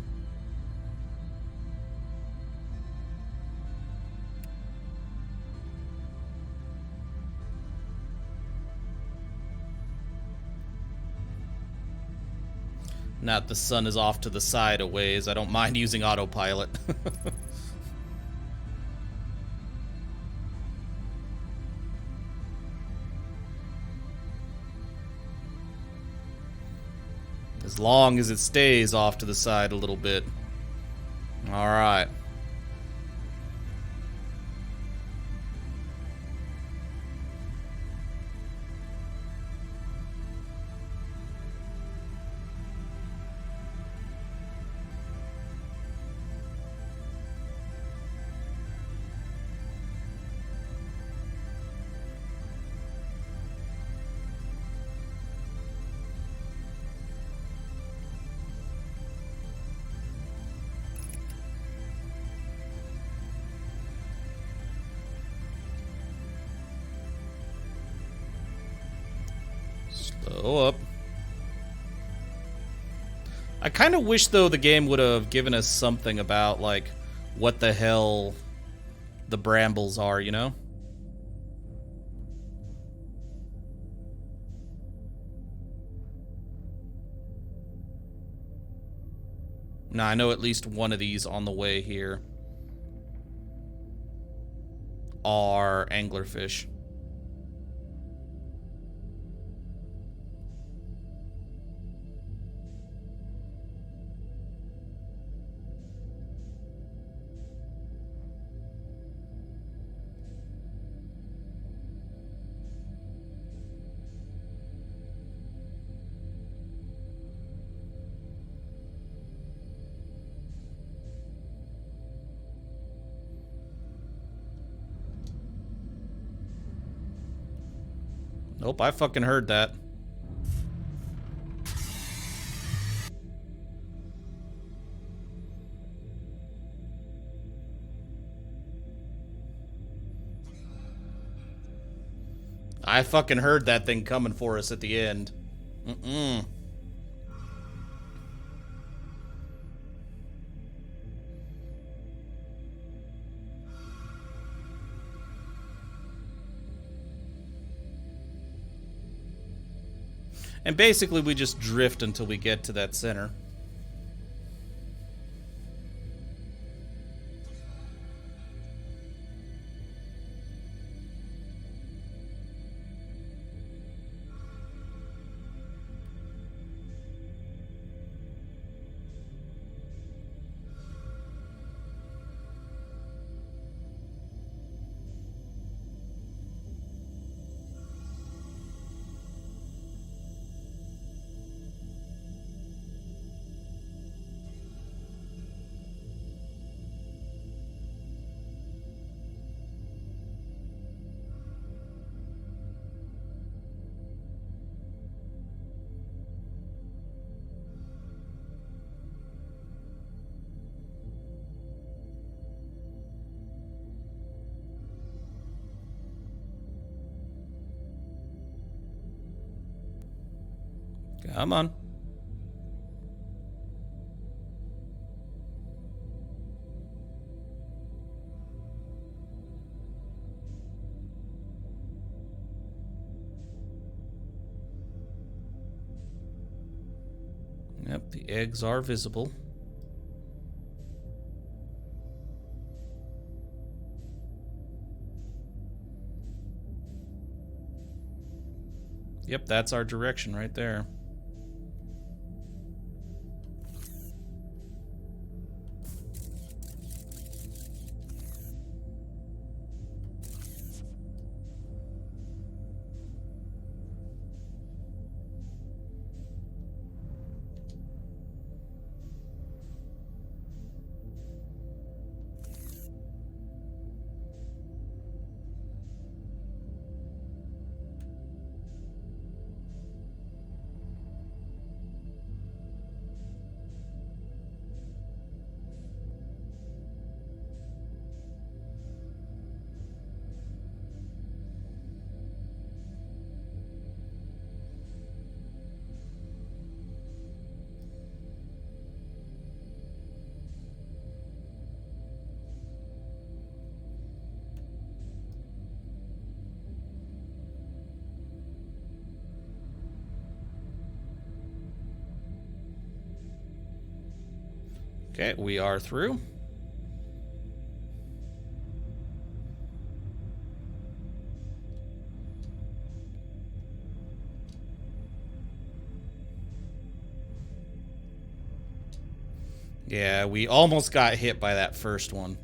S1: Now the sun is off to the side a ways. I don't mind using autopilot. As long as it stays off to the side a little bit. Alright. Slow up. I kind of wish, though, the game would have given us something about, like, what the hell the brambles are, you know? Now, I know at least one of these on the way here are anglerfish. Nope, I fucking heard that. I fucking heard that thing coming for us at the end. Mm-mm. And basically, we just drift until we get to that center. Come on. Yep, the eggs are visible. Yep, that's our direction right there. Okay, we are through. Yeah, we almost got hit by that first one.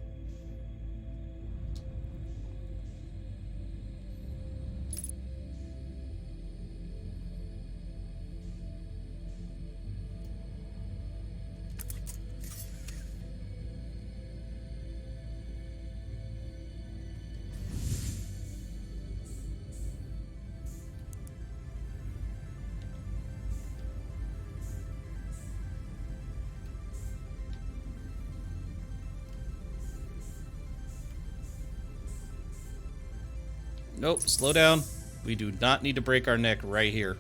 S1: Nope, slow down. We do not need to break our neck right here.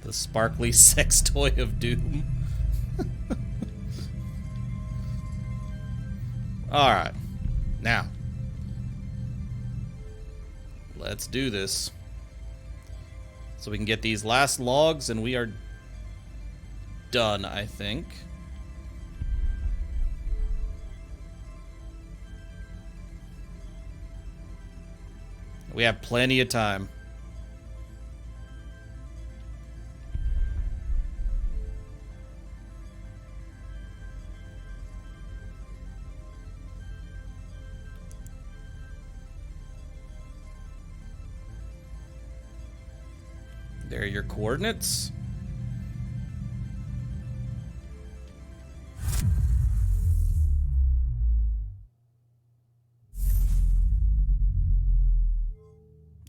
S1: The sparkly sex toy of doom. Alright. Now. Let's do this. So we can get these last logs and we are done, I think. We have plenty of time. There are your coordinates.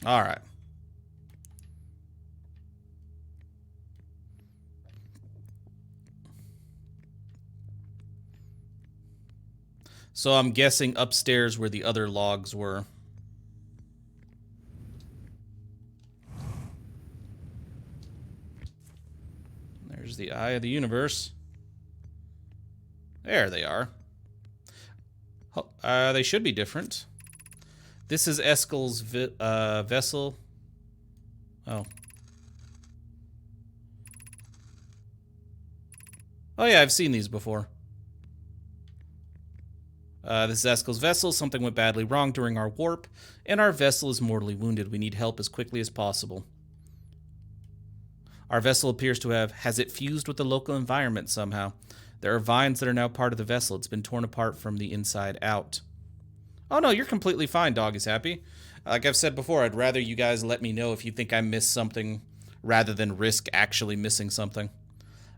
S1: All right. So I'm guessing upstairs where the other logs were. There's the eye of the universe. There they are. They should be different. This is Eskel's vessel. Oh. Oh yeah, I've seen these before. This is Eskel's vessel. Something went badly wrong during our warp, and our vessel is mortally wounded. We need help as quickly as possible. Our vessel appears to has it fused with the local environment somehow. There are vines that are now part of the vessel. It's been torn apart from the inside out. Oh no, you're completely fine, dog is happy. Like I've said before, I'd rather you guys let me know if you think I missed something rather than risk actually missing something.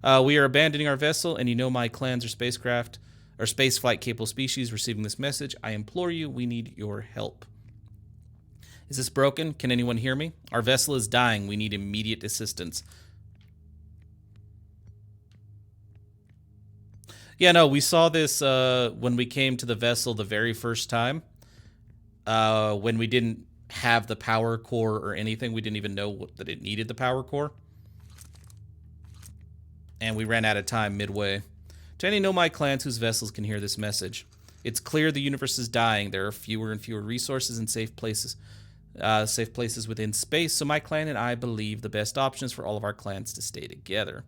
S1: We are abandoning our vessel, and you know my clans are spacecraft or spaceflight capable species receiving this message. I implore you, we need your help. Is this broken? Can anyone hear me? Our vessel is dying. We need immediate assistance. Yeah, no, we saw this when we came to the vessel the very first time. When we didn't have the power core or anything. We didn't even know that it needed the power core. And we ran out of time midway. To any Nomai clans whose vessels can hear this message, it's clear the universe is dying. There are fewer and fewer resources and safe places within space, so my clan and I believe the best option is for all of our clans to stay together.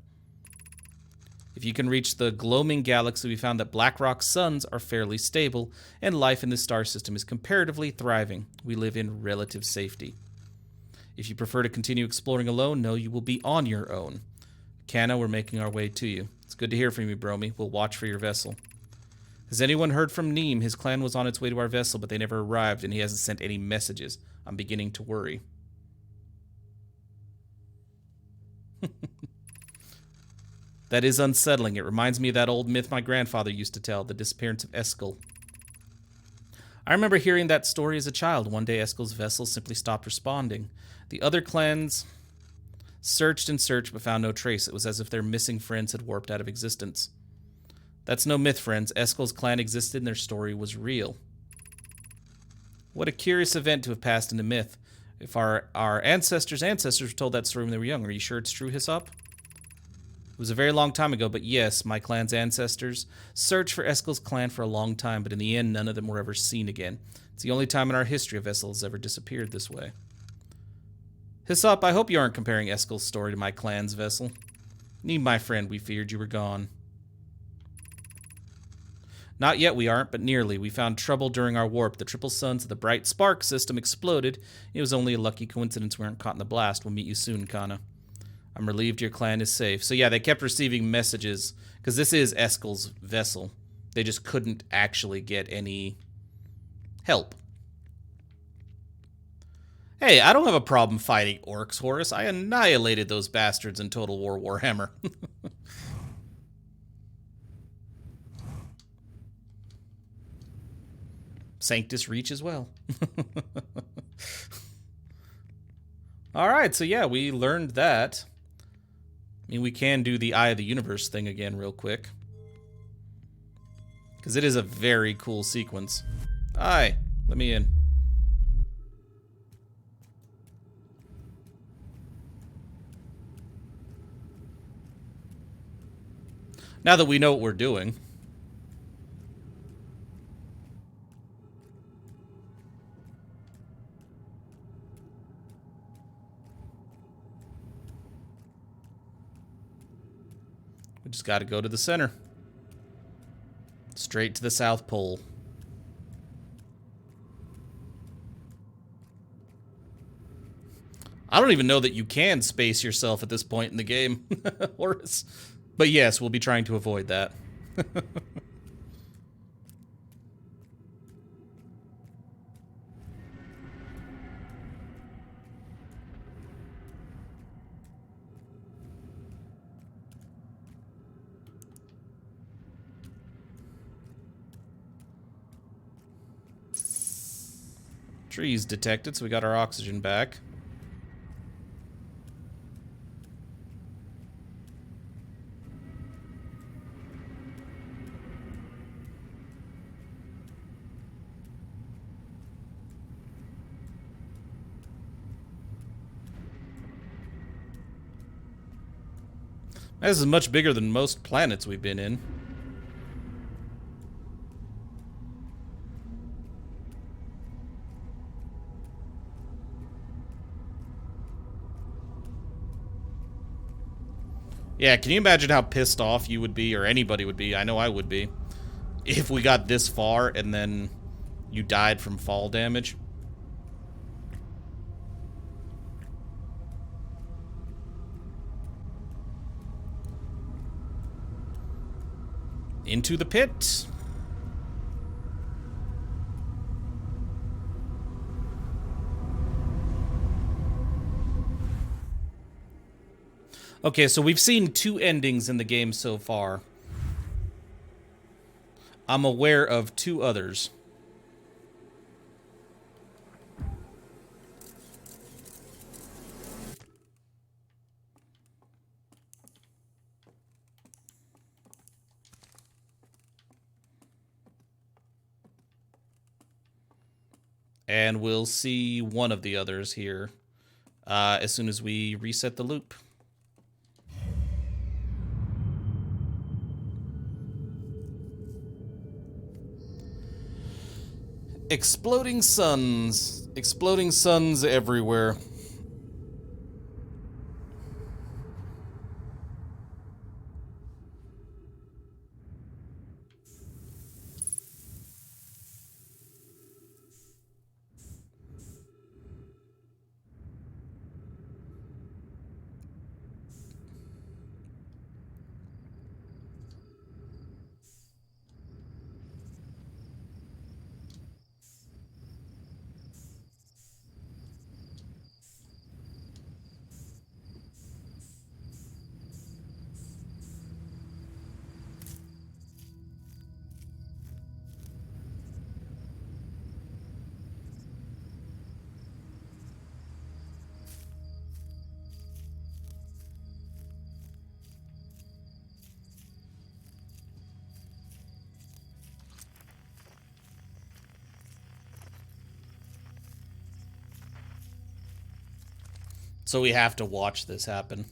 S1: If you can reach the gloaming galaxy, we found that Blackrock's suns are fairly stable, and life in this star system is comparatively thriving. We live in relative safety. If you prefer to continue exploring alone, know you will be on your own. Canna, we're making our way to you. It's good to hear from you, Bromy. We'll watch for your vessel. Has anyone heard from Neem? His clan was on its way to our vessel, but they never arrived, and he hasn't sent any messages. I'm beginning to worry. That is unsettling. It reminds me of that old myth my grandfather used to tell, the disappearance of Eskel. I remember hearing that story as a child. One day Eskel's vessel simply stopped responding. The other clans searched and searched but found no trace. It was as if their missing friends had warped out of existence. That's no myth, friends. Eskel's clan existed and their story was real. What a curious event to have passed into myth. If our ancestors' ancestors were told that story when they were young, are you sure it's true, Hyssop? It was a very long time ago, but yes, my clan's ancestors searched for Eskel's clan for a long time, but in the end, none of them were ever seen again. It's the only time in our history a vessel has ever disappeared this way. Hyssop, I hope you aren't comparing Eskel's story to my clan's vessel. Need my friend, we feared you were gone. Not yet we aren't, but nearly. We found trouble during our warp. The triple suns of the bright spark system exploded. It was only a lucky coincidence we weren't caught in the blast. We'll meet you soon, Kana. I'm relieved your clan is safe. So yeah, they kept receiving messages, because this is Eskel's vessel. They just couldn't actually get any help. Hey, I don't have a problem fighting orcs, Horus. I annihilated those bastards in Total War Warhammer. Sanctus Reach as well. Alright, so yeah, we learned that. I mean, we can do the Eye of the Universe thing again real quick. Because it is a very cool sequence. Hi, let me in. Now that we know what we're doing. We just got to go to the center. Straight to the South Pole. I don't even know that you can space yourself at this point in the game, Horus. But yes, we'll be trying to avoid that. Trees detected, so we got our oxygen back. This is much bigger than most planets we've been in. Yeah, can you imagine how pissed off you would be, or anybody would be, I know I would be, if we got this far and then you died from fall damage? Into the pit. Okay, so we've seen 2 endings in the game so far. I'm aware of 2 others. And we'll see one of the others here as soon as we reset the loop. Exploding suns. Exploding suns everywhere. So we have to watch this happen.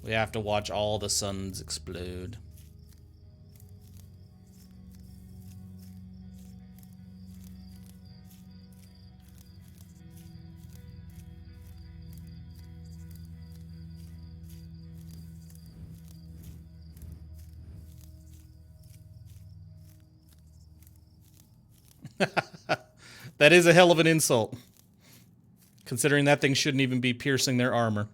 S1: We have to watch all the suns explode. That is a hell of an insult. Considering that thing shouldn't even be piercing their armor.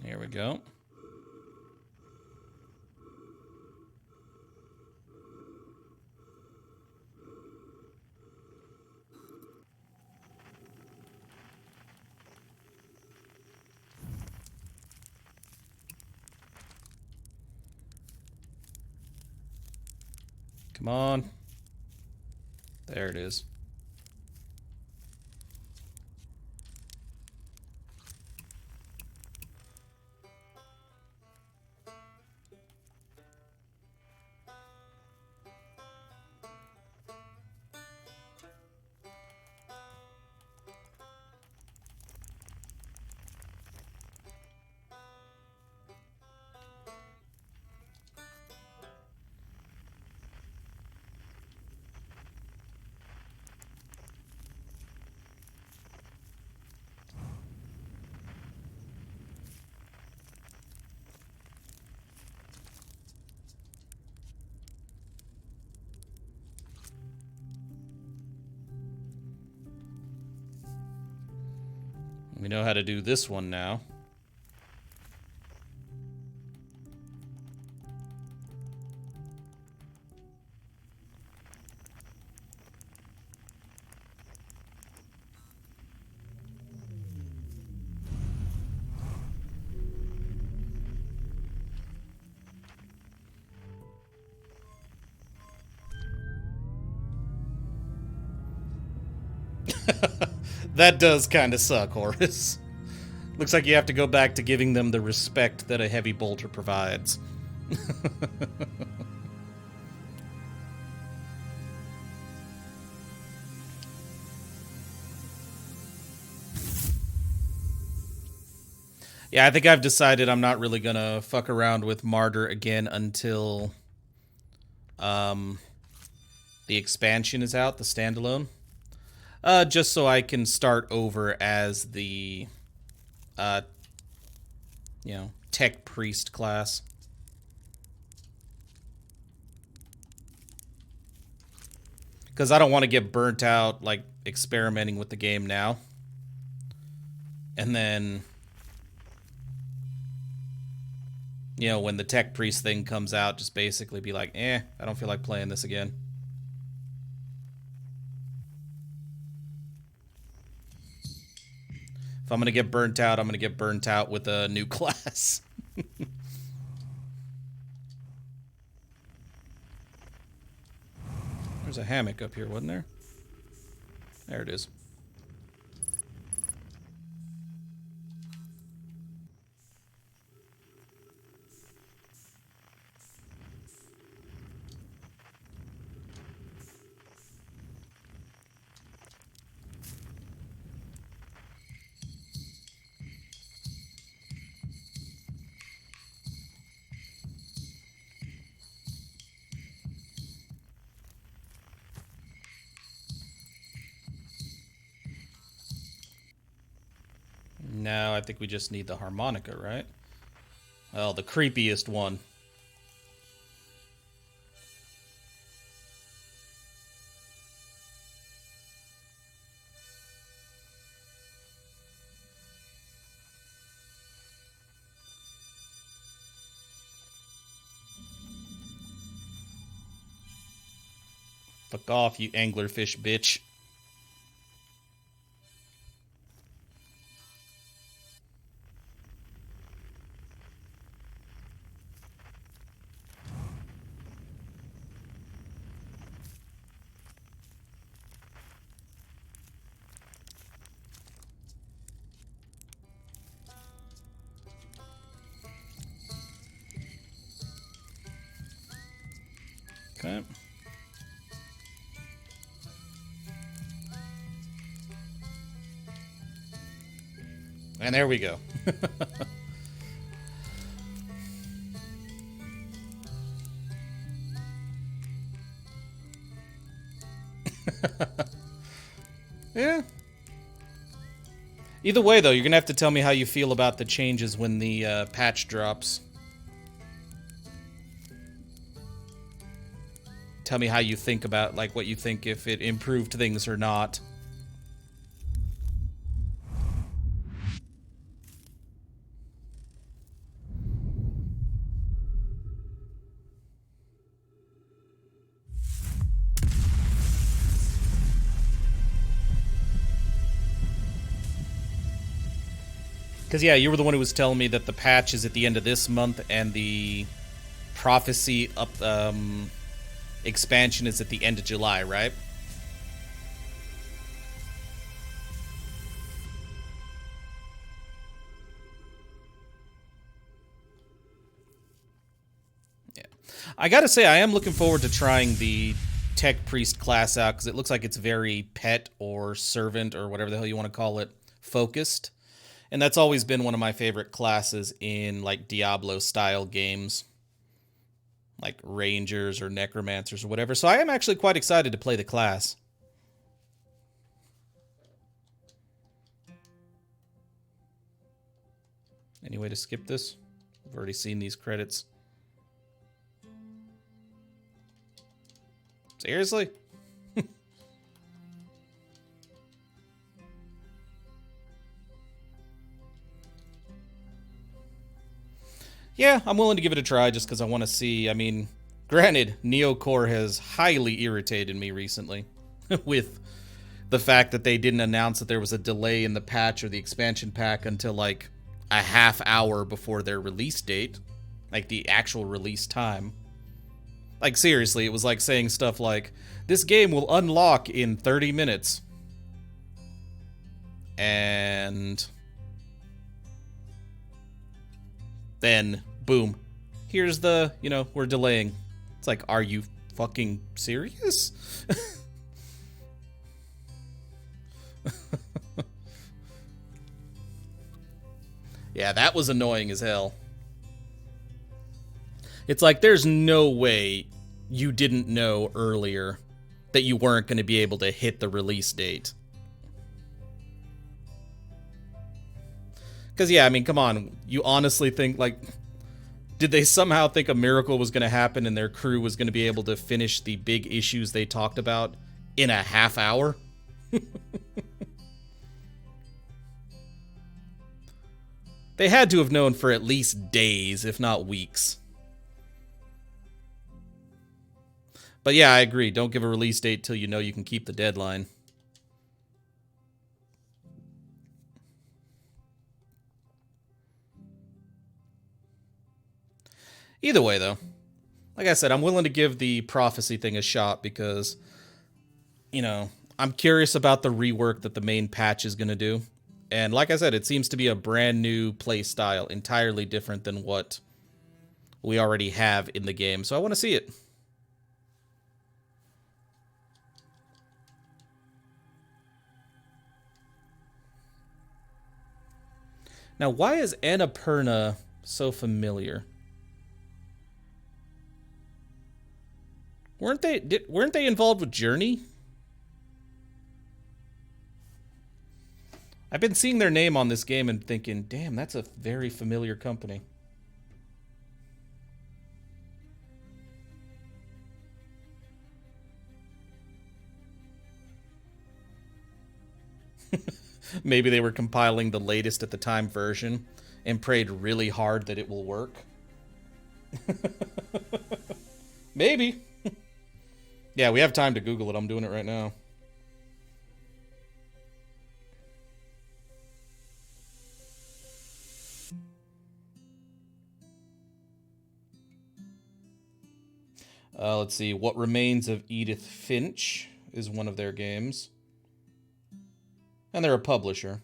S1: Here we go. Come on. There it is. We know how to do this one now. That does kind of suck, Horus. Looks like you have to go back to giving them the respect that a heavy bolter provides. Yeah, I think I've decided I'm not really gonna fuck around with Martyr again until the expansion is out, the standalone. Just so I can start over as the, tech priest class. Because I don't want to get burnt out, like, experimenting with the game now. And then, when the tech priest thing comes out, just basically be like, I don't feel like playing this again. If I'm going to get burnt out, I'm going to get burnt out with a new class. There's a hammock up here, wasn't there? There it is. Now I think we just need the harmonica, right? Well, the creepiest one. Fuck off, you anglerfish bitch. Okay. And there we go. Yeah. Either way, though, you're going to have to tell me how you feel about the changes when the patch drops. Tell me how you think about, like, what you think if it improved things or not. Because, yeah, you were the one who was telling me that the patch is at the end of this month and the prophecy expansion is at the end of July, right? Yeah. I gotta say, I am looking forward to trying the Tech Priest class out, because it looks like it's very pet or servant or whatever the hell you want to call it focused. And that's always been one of my favorite classes in, like, Diablo-style games. Like Rangers or Necromancers or whatever. So I am actually quite excited to play the class. Any way to skip this? I've already seen these credits. Seriously? Yeah, I'm willing to give it a try just because I want to see. I mean, granted, Neocore has highly irritated me recently with the fact that they didn't announce that there was a delay in the patch or the expansion pack until like a half hour before their release date, like the actual release time. Like, seriously, it was like saying stuff like, this game will unlock in 30 minutes. And then, boom, here's the, we're delaying. It's like, are you fucking serious? Yeah, that was annoying as hell. It's like, there's no way you didn't know earlier that you weren't going to be able to hit the release date. Because, yeah, I mean, come on. You honestly think, like, did they somehow think a miracle was going to happen and their crew was going to be able to finish the big issues they talked about in a half hour? They had to have known for at least days, if not weeks. But yeah, I agree. Don't give a release date till you know you can keep the deadline. Either way, though, like I said, I'm willing to give the prophecy thing a shot because, I'm curious about the rework that the main patch is going to do. And like I said, it seems to be a brand new play style, entirely different than what we already have in the game. So I want to see it. Now, why is Annapurna so familiar? Weren't they involved with Journey? I've been seeing their name on this game and thinking, damn, that's a very familiar company. Maybe they were compiling the latest at the time version and prayed really hard that it will work. Maybe. Yeah, we have time to Google it. I'm doing it right now. Let's see. What Remains of Edith Finch is one of their games. And they're a publisher.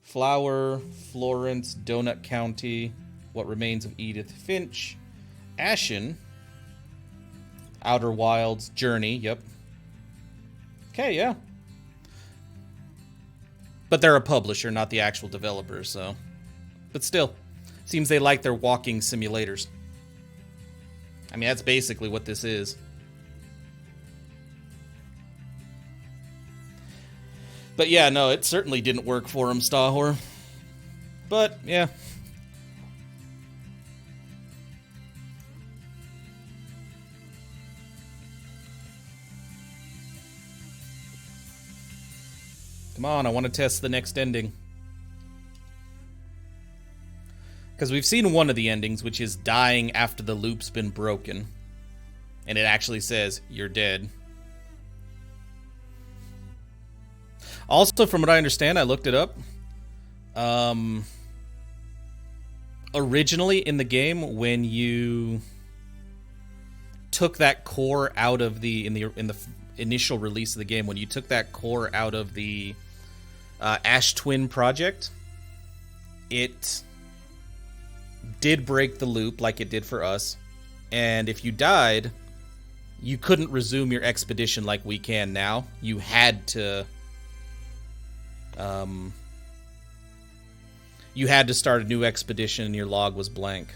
S1: Flower, Florence, Donut County, What Remains of Edith Finch, Ashen. Outer Wilds Journey, yep. Okay, yeah. But they're a publisher, not the actual developer, so... But still, seems they like their walking simulators. I mean, that's basically what this is. But yeah, no, it certainly didn't work for him, Stahor. But, yeah. Come on, I want to test the next ending. Because we've seen one of the endings, which is dying after the loop's been broken. And it actually says, you're dead. Also, from what I understand, I looked it up. Originally in the game, when you took that core out of the in the initial release of the game, when you took that core out of the Ash Twin project, it did break the loop like it did for us. And if you died, you couldn't resume your expedition like we can now. You had to start a new expedition and your log was blank.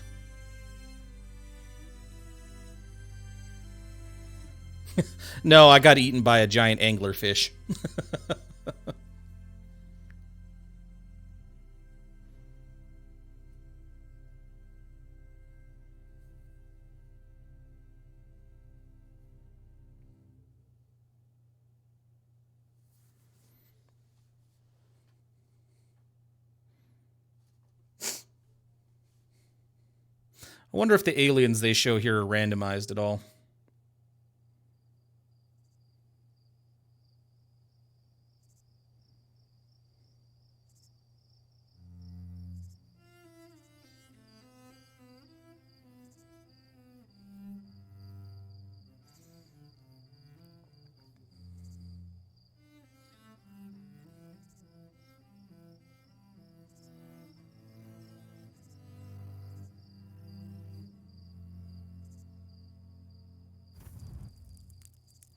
S1: No, I got eaten by a giant anglerfish. I wonder if the aliens they show here are randomized at all.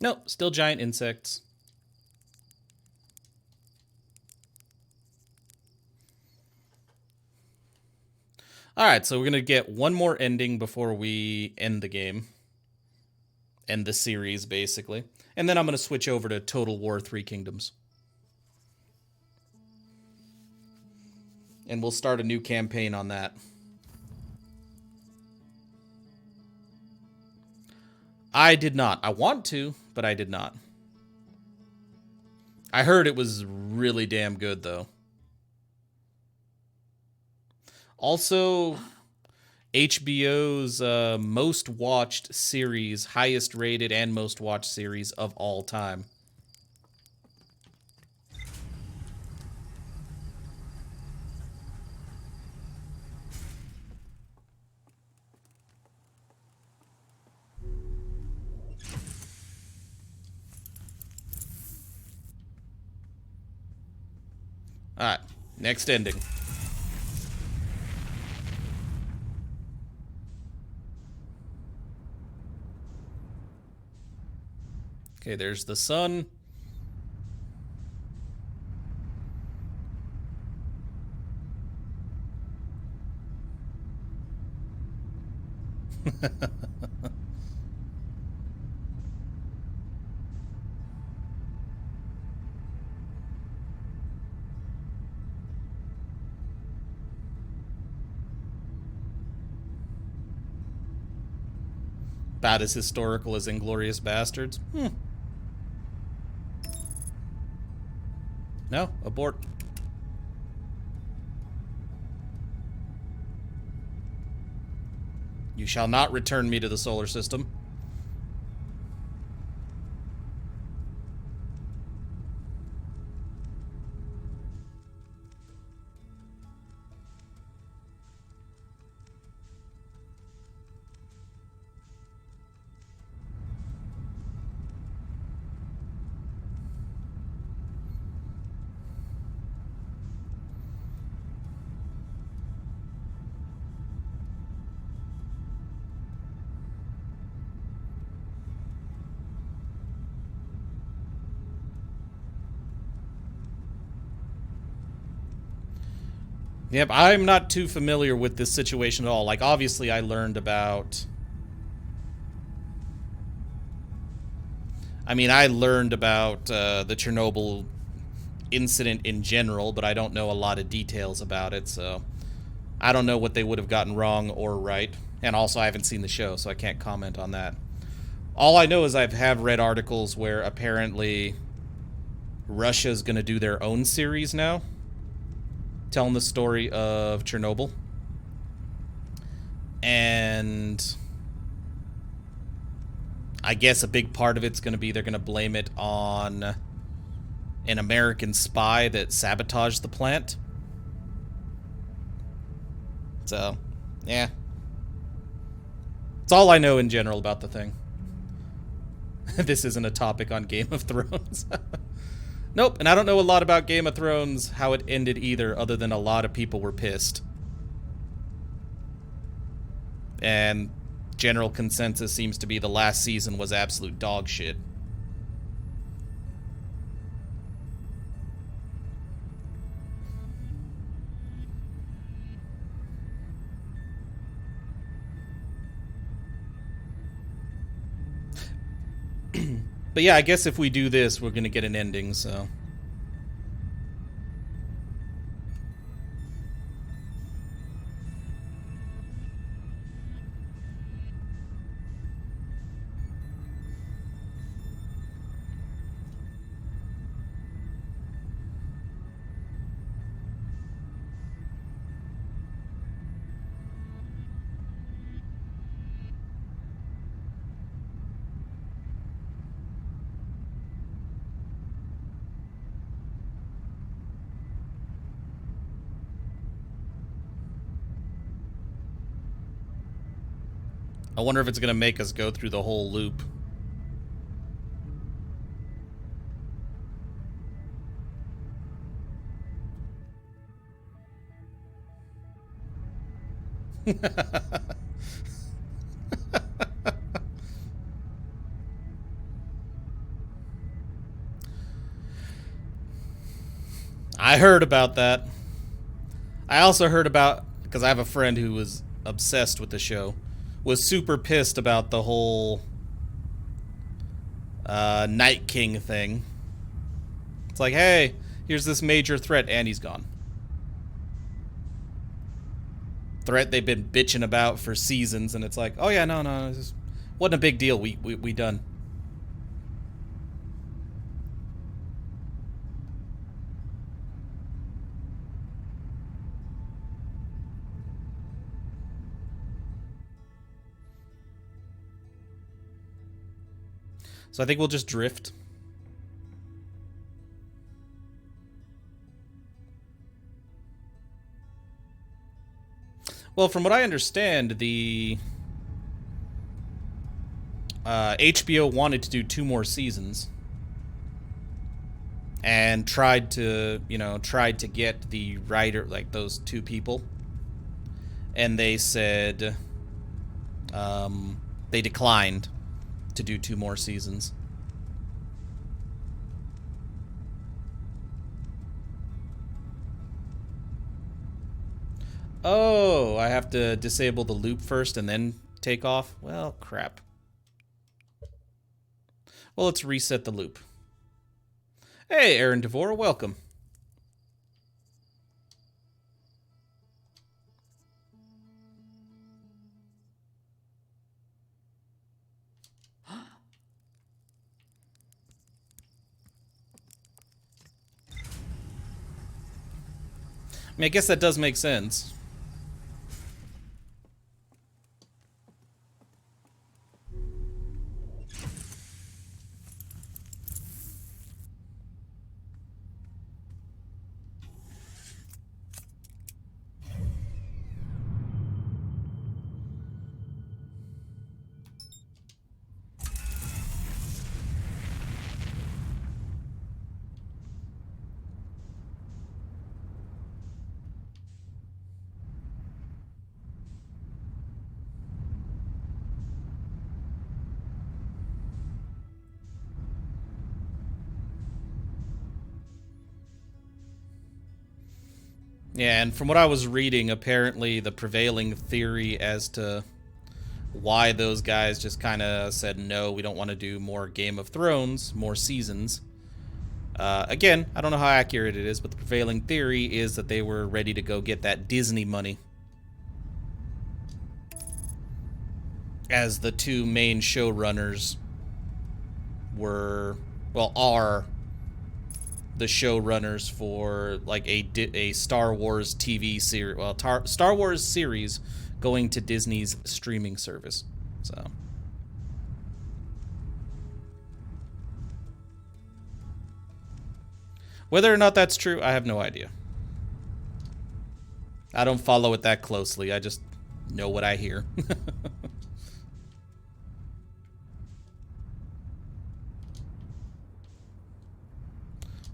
S1: Nope, still giant insects. Alright, so we're going to get one more ending before we end the game. End the series, basically. And then I'm going to switch over to Total War 3 Kingdoms. And we'll start a new campaign on that. I did not. I want to, but I did not. I heard it was really damn good, though. Also, HBO's most watched series, highest rated and most watched series of all time. Alright, next ending. Okay, there's the sun. About as historical as Inglourious Bastards. No, abort. You shall not return me to the solar system. Yep, I'm not too familiar with this situation at all. Like, obviously I learned about... I learned about the Chernobyl incident in general, but I don't know a lot of details about it, so... I don't know what they would have gotten wrong or right. And also, I haven't seen the show, so I can't comment on that. All I know is I have read articles where apparently Russia's going to do their own series now, telling the story of Chernobyl. And I guess a big part of it's going to be they're going to blame it on an American spy that sabotaged the plant. So, yeah. It's all I know in general about the thing. This isn't a topic on Game of Thrones. Nope, and I don't know a lot about Game of Thrones, how it ended either, other than a lot of people were pissed. And general consensus seems to be the last season was absolute dog shit. But yeah, I guess if we do this, we're gonna get an ending, so... I wonder if it's gonna make us go through the whole loop. I heard about that. I also heard about, because I have a friend who was obsessed with the show, was super pissed about the whole Night King thing. It's like, hey, here's this major threat, and he's gone. Threat they've been bitching about for seasons, and it's like, oh yeah, no, it just wasn't a big deal. We done. So I think we'll just drift. Well, from what I understand, the HBO wanted to do 2 more seasons and tried to get the writer, like those 2 people, and they said they declined to do 2 more seasons. Oh, I have to disable the loop first and then take off? Well, crap. Well, let's reset the loop. Hey, Aaron DeVore, welcome. I guess that does make sense. Yeah, and from what I was reading, apparently the prevailing theory as to why those guys just kind of said, no, we don't want to do more Game of Thrones, more seasons. Again, I don't know how accurate it is, but the prevailing theory is that they were ready to go get that Disney money. As the two main showrunners were, well, are the showrunners for like a Star Wars TV series, well, Star Wars series going to Disney's streaming service. So whether or not that's true, I have no idea. I don't follow it that closely. I just know what I hear.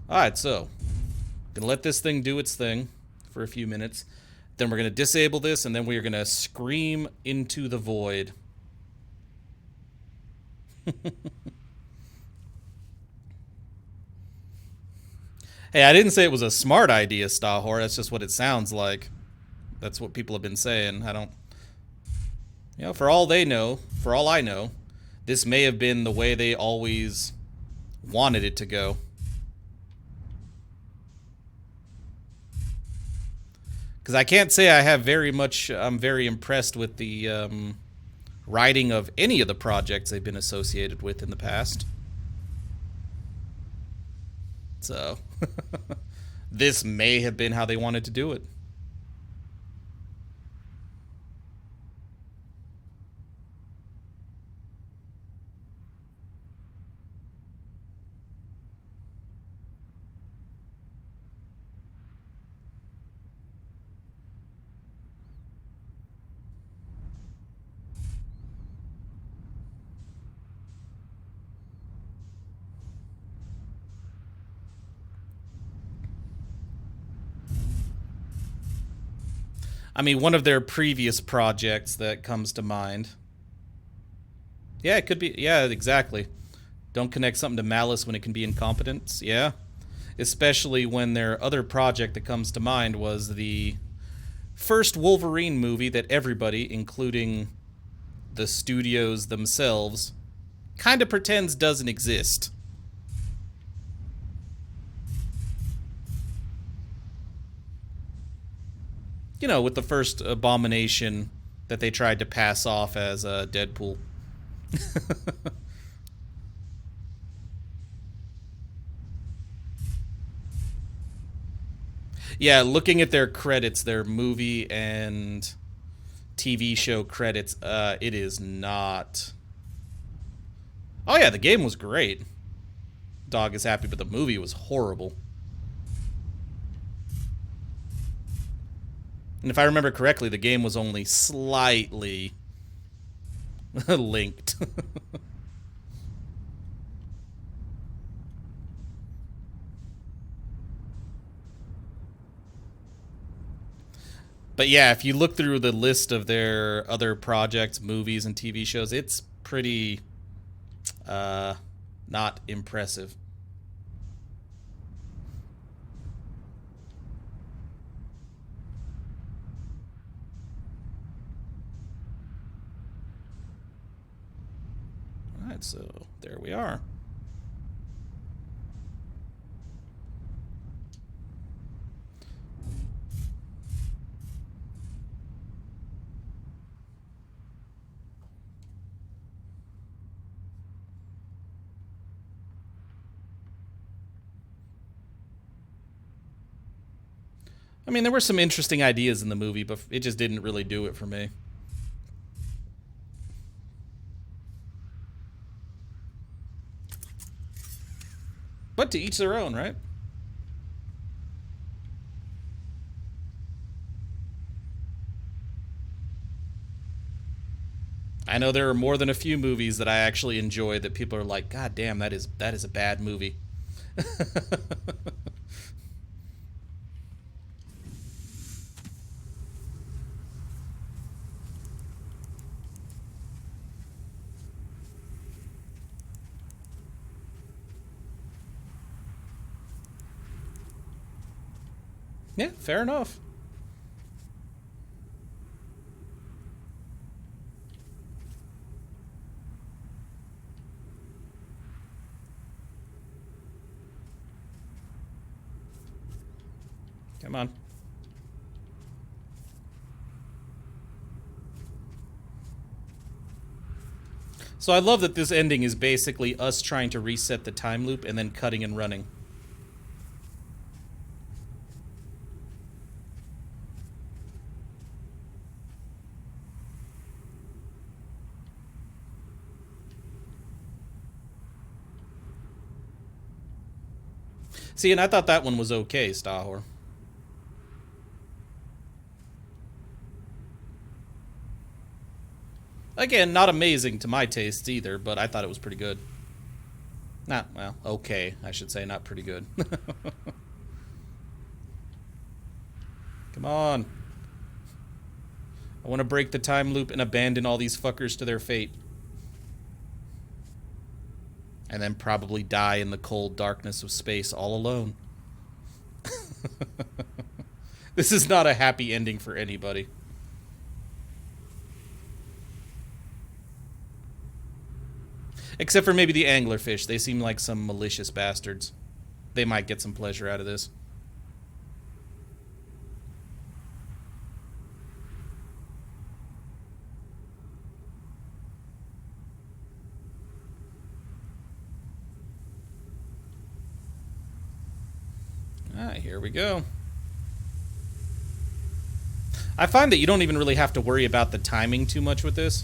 S1: Alright, so gonna let this thing do its thing for a few minutes. Then we're gonna disable this, and then we're gonna scream into the void. Hey, I didn't say it was a smart idea, Stahor. That's just what it sounds like. That's what people have been saying. I don't... You know, for all they know, for all I know, this may have been the way they always wanted it to go. Because I can't say I have very much... I'm very impressed with the writing of any of the projects they've been associated with in the past. So, this may have been how they wanted to do it. I mean, one of their previous projects that comes to mind. Yeah, it could be. Yeah, exactly. Don't connect something to malice when it can be incompetence. Yeah. Especially when their other project that comes to mind was the first Wolverine movie that everybody, including the studios themselves, kind of pretends doesn't exist. You know, with the first Abomination that they tried to pass off as Deadpool. Yeah, looking at their credits, their movie and TV show credits, it is not... Oh yeah, the game was great. Dog is happy, but the movie was horrible. And if I remember correctly, the game was only slightly linked. But yeah, if you look through the list of their other projects, movies, and TV shows, it's pretty not impressive. Alright, so there we are. I mean, there were some interesting ideas in the movie, but it just didn't really do it for me. But to each their own, right? I know there are more than a few movies that I actually enjoy that people are like, God damn, that is a bad movie. Yeah, fair enough. Come on. So I love that this ending is basically us trying to reset the time loop and then cutting and running. See, and I thought that one was okay, Stahor. Again, not amazing to my tastes either, but I thought it was pretty good. Not, well, okay, I should say, not pretty good. Come on. I want to break the time loop and abandon all these fuckers to their fate. And then probably die in the cold darkness of space all alone. This is not a happy ending for anybody. Except for maybe the anglerfish. They seem like some malicious bastards. They might get some pleasure out of this. Alright, here we go. I find that you don't even really have to worry about the timing too much with this.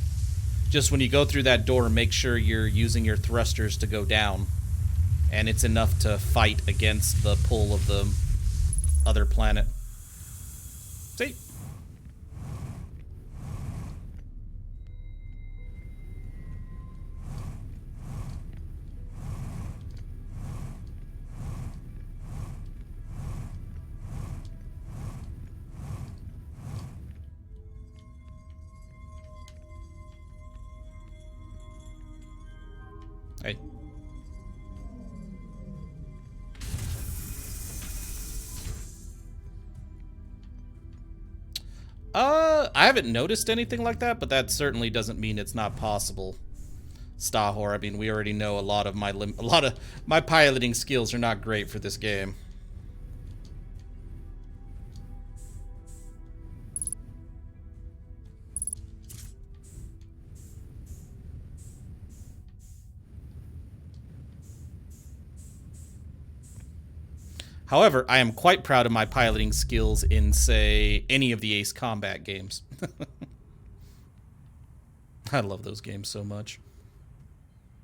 S1: Just when you go through that door, make sure you're using your thrusters to go down. And it's enough to fight against the pull of the other planet. See? Hey. I haven't noticed anything like that, but that certainly doesn't mean it's not possible. Stahor, I mean, we already know a lot of my piloting skills are not great for this game. However, I am quite proud of my piloting skills in, say, any of the Ace Combat games. I love those games so much.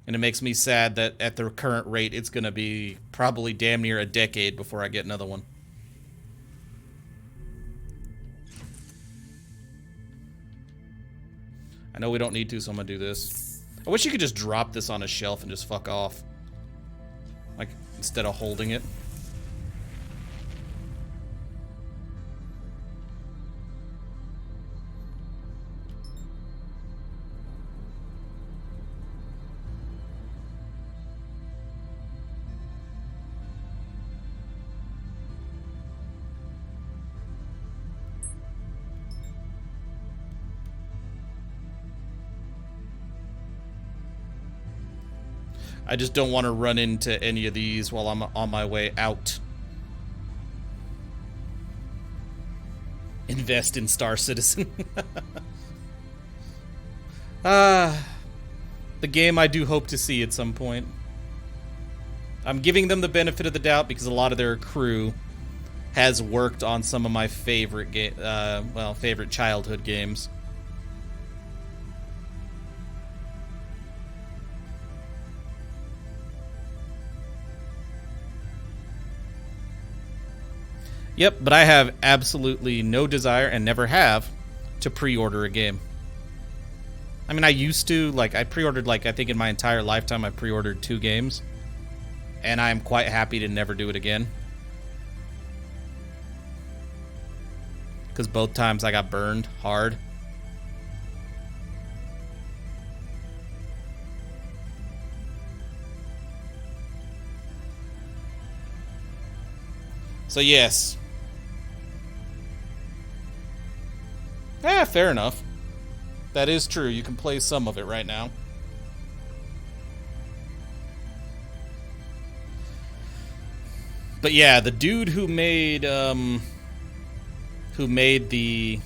S1: And it makes me sad that at the current rate, it's going to be probably damn near a decade before I get another one. I know we don't need to, so I'm going to do this. I wish you could just drop this on a shelf and just fuck off. Like, instead of holding it. I just don't want to run into any of these while I'm on my way out. Invest in Star Citizen. The game I do hope to see at some point. I'm giving them the benefit of the doubt because a lot of their crew has worked on some of my favorite favorite childhood games. Yep, but I have absolutely no desire, and never have, to pre-order a game. I mean, I used to. Like, I pre-ordered, like, I think in my entire lifetime I pre-ordered 2 games. And I'm quite happy to never do it again. Because both times I got burned hard. So, yes. Eh, fair enough. That is true. You can play some of it right now. But yeah, the dude who made who made the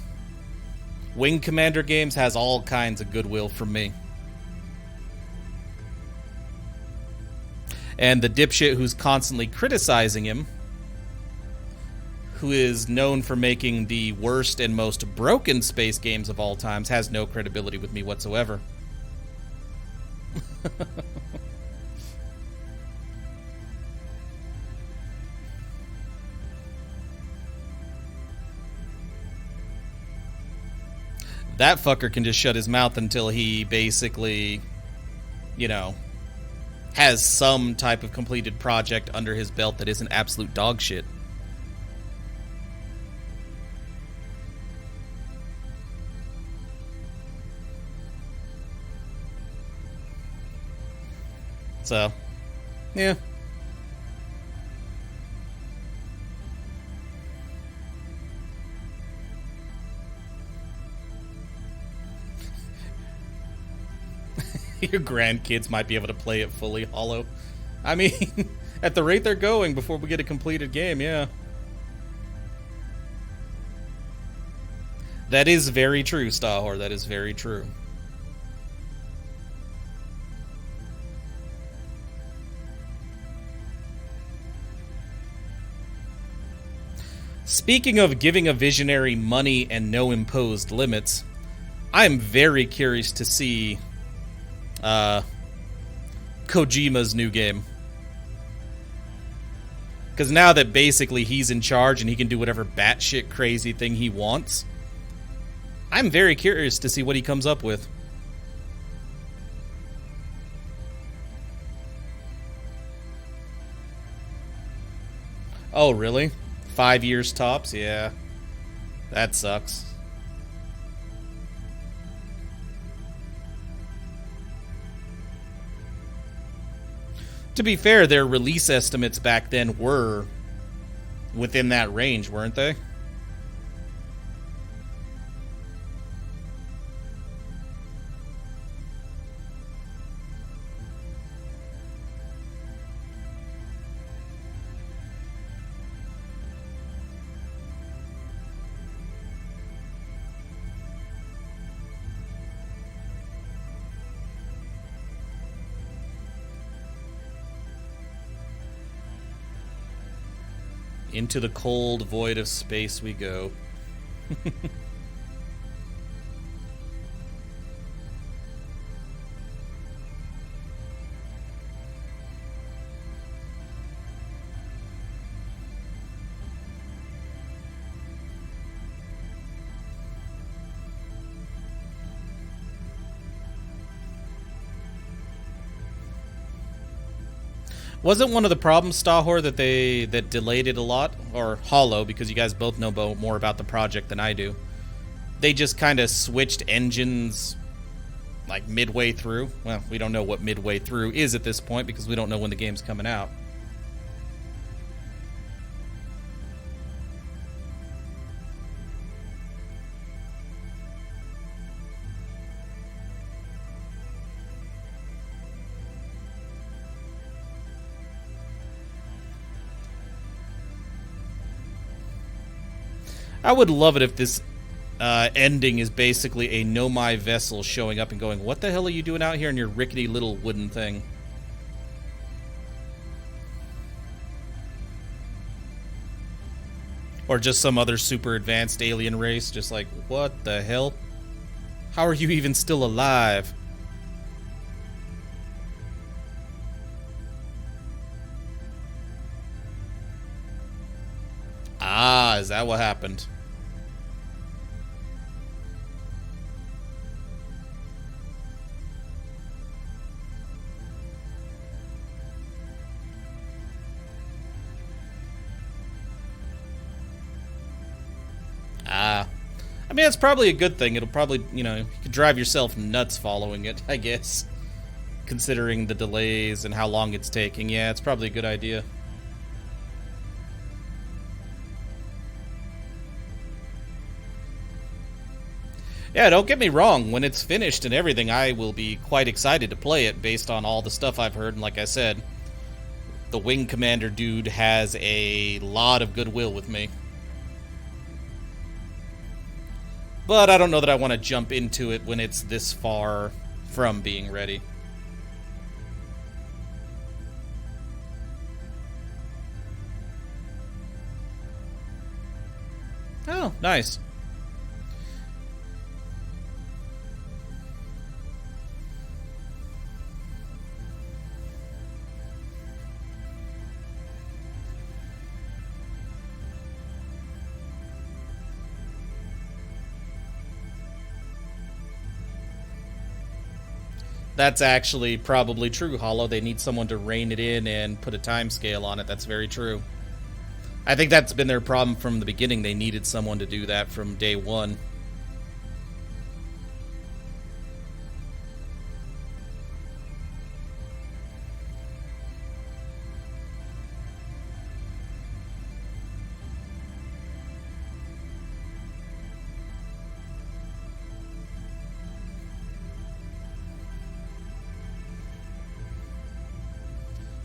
S1: Wing Commander games, has all kinds of goodwill from me. And the dipshit who's constantly criticizing him, who is known for making the worst and most broken space games of all times, has no credibility with me whatsoever. That fucker can just shut his mouth until he basically, you know, has some type of completed project under his belt that isn't absolute dog shit. So, yeah. Your grandkids might be able to play it fully hollow. I mean, at the rate they're going before we get a completed game, yeah. That is very true, Stahor. That is very true. Speaking of giving a visionary money and no imposed limits, I'm very curious to see Kojima's new game. Because now that basically he's in charge and he can do whatever batshit crazy thing he wants, I'm very curious to see what he comes up with. Oh, really? 5 years tops? Yeah. That sucks. To be fair, their release estimates back then were within that range, weren't they? Into the cold void of space we go. Wasn't one of the problems, Stahor, that delayed it a lot? Or Hollow, because you guys both know more about the project than I do. They just kind of switched engines, like, midway through. Well, we don't know what midway through is at this point, because we don't know when the game's coming out. I would love it if this ending is basically a Nomai vessel showing up and going, what the hell are you doing out here in your rickety little wooden thing? Or just some other super advanced alien race, just like, what the hell? How are you even still alive? Ah, is that what happened? I mean, it's probably a good thing. It'll probably, you know, you could drive yourself nuts following it, I guess. Considering the delays and how long it's taking. Yeah, it's probably a good idea. Yeah, don't get me wrong. When it's finished and everything, I will be quite excited to play it based on all the stuff I've heard. And like I said, the Wing Commander dude has a lot of goodwill with me. But I don't know that I want to jump into it when it's this far from being ready. Oh, nice. That's actually probably true, Hollow. They need someone to rein it in and put a time scale on it. That's very true. I think that's been their problem from the beginning. They needed someone to do that from day one.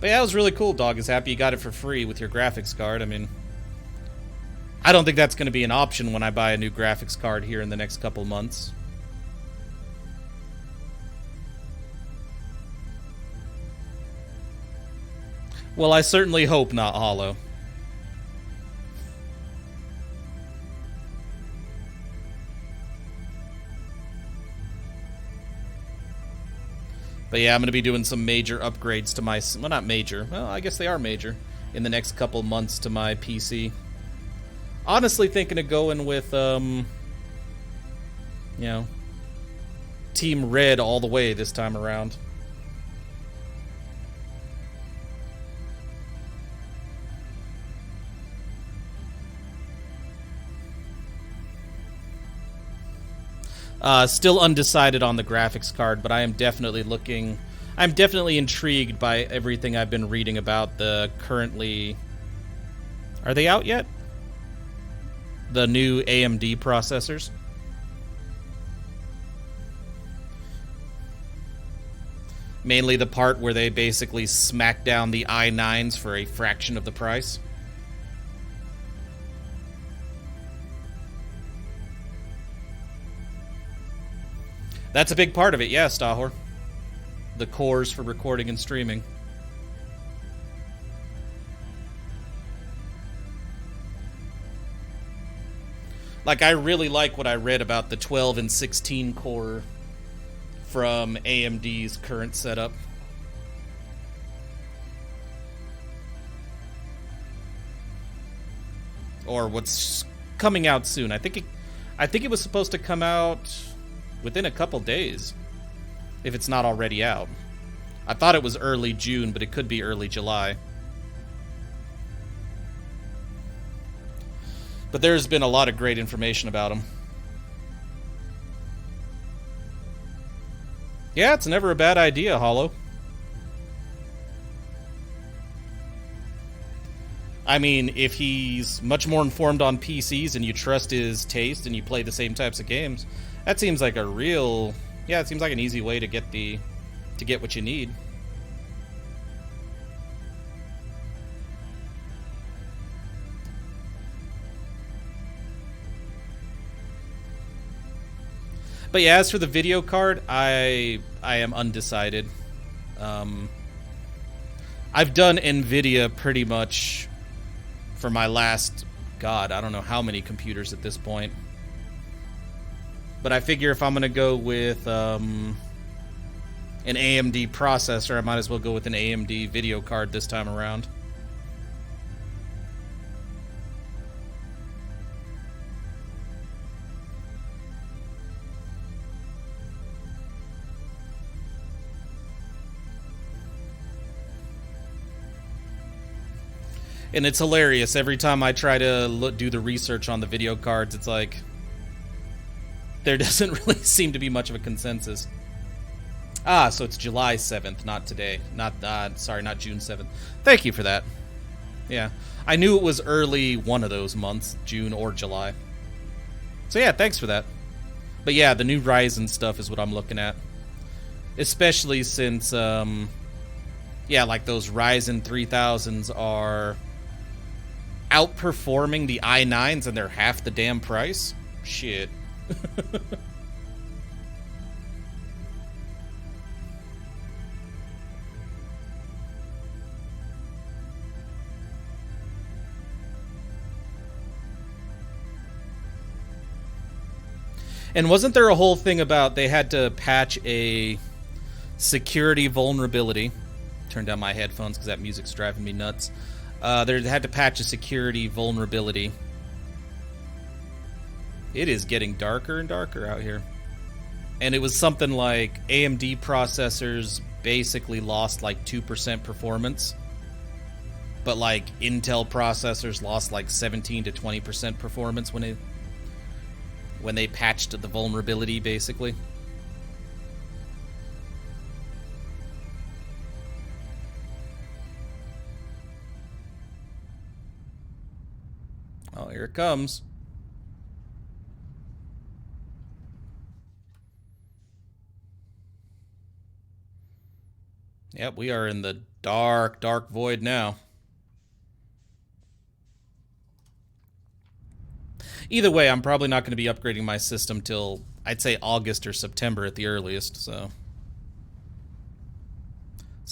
S1: But yeah, it was really cool. Dog is happy you got it for free with your graphics card. I mean, I don't think that's going to be an option when I buy a new graphics card here in the next couple months. Well, I certainly hope not, Hollow. But yeah, I'm going to be doing some major upgrades to my... Well, not major. Well, I guess they are major. In the next couple months to my PC. Honestly thinking of going with, you know, Team Red all the way this time around. Still undecided on the graphics card, but I am definitely looking... I'm definitely intrigued by everything I've been reading about the currently... Are they out yet? The new AMD processors. Mainly the part where they basically smack down the i9s for a fraction of the price. That's a big part of it, yeah, Stahor. The cores for recording and streaming. Like, I really like what I read about the 12 and 16 core from AMD's current setup. Or what's coming out soon. I think it was supposed to come out within a couple days, if it's not already out. I thought it was early June, but it could be early July. But there's been a lot of great information about them. Yeah, it's never a bad idea, Hollow. I mean, if he's much more informed on PCs and you trust his taste and you play the same types of games, that seems like a real... Yeah, it seems like an easy way to get what you need. But yeah, as for the video card, I am undecided. I've done NVIDIA pretty much for my last, God, I don't know how many computers at this point. But I figure if I'm going to go with an AMD processor, I might as well go with an AMD video card this time around. And it's hilarious. Every time I try to do the research on the video cards, it's like... there doesn't really seem to be much of a consensus. Ah, so it's July 7th, not today. Not June 7th. Thank you for that. Yeah. I knew it was early one of those months, June or July. So yeah, thanks for that. But yeah, the new Ryzen stuff is what I'm looking at. Especially since, yeah, like those Ryzen 3000s are outperforming the i9s and they're half the damn price. Shit. And wasn't there a whole thing about they had to patch a security vulnerability? Turn down my headphones because that music's driving me nuts. They had to patch a security vulnerability. It is getting darker and darker out here. And it was something like AMD processors basically lost like 2% performance. But like Intel processors lost like 17 to 20% performance when they patched the vulnerability, basically. Oh, here it comes. Yep, we are in the dark, dark void now. Either way, I'm probably not going to be upgrading my system till, I'd say, August or September at the earliest, so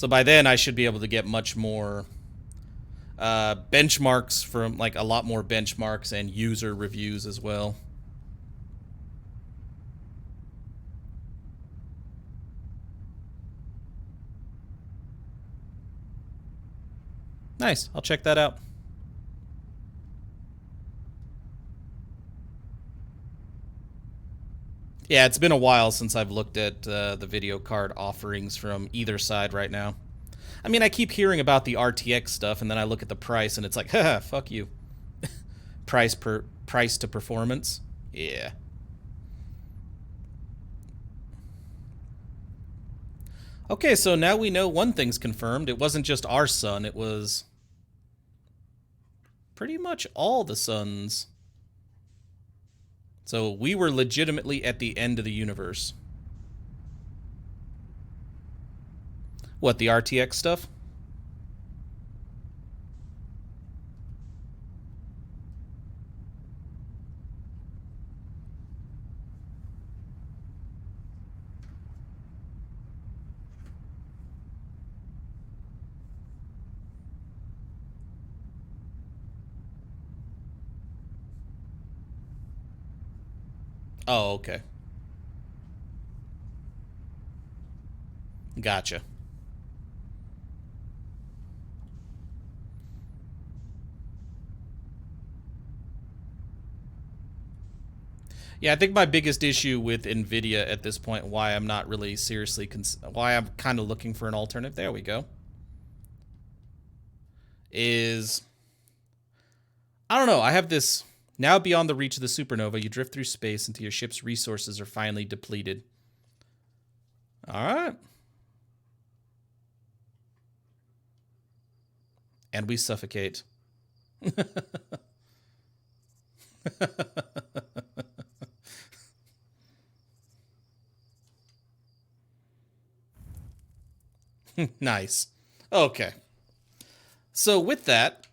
S1: by then I should be able to get much more benchmarks from, like, a lot more benchmarks and user reviews as well. Nice, I'll check that out. Yeah, it's been a while since I've looked at the video card offerings from either side right now. I mean, I keep hearing about the RTX stuff, and then I look at the price, and it's like, haha, fuck you. price to performance? Yeah. Okay, so now we know one thing's confirmed. It wasn't just our sun, it was pretty much all the suns. So we were legitimately at the end of the universe. What, the RTX stuff? Oh, okay. Gotcha. Yeah, I think my biggest issue with NVIDIA at this point, why I'm not really seriously, why I'm kind of looking for an alternative, there we go, is, I don't know, I have this, now beyond the reach of the supernova, you drift through space until your ship's resources are finally depleted. Alright. And we suffocate. Nice. Okay. So with that,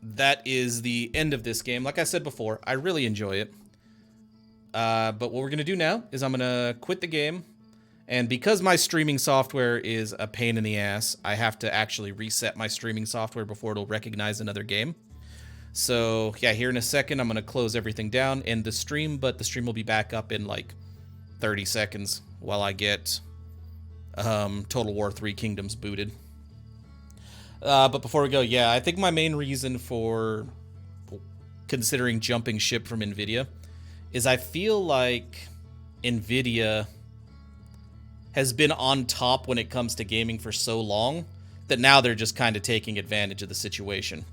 S1: that is the end of this game. Like I said before, I really enjoy it. But what we're going to do now is I'm going to quit the game. And because my streaming software is a pain in the ass, I have to actually reset my streaming software before it'll recognize another game. So yeah, here in a second, I'm going to close everything down, end the stream, but the stream will be back up in like 30 seconds while I get Total War 3 Kingdoms booted. But before we go, yeah, I think my main reason for considering jumping ship from NVIDIA is I feel like NVIDIA has been on top when it comes to gaming for so long that now they're just kind of taking advantage of the situation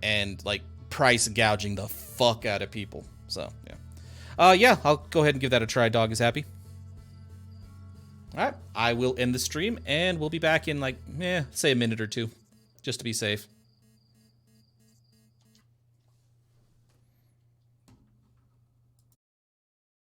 S1: and like price gouging the fuck out of people. So, yeah. Yeah, I'll go ahead and give that a try. Dog is happy. Alright, I will end the stream, and we'll be back in, like, say a minute or two, just to be safe.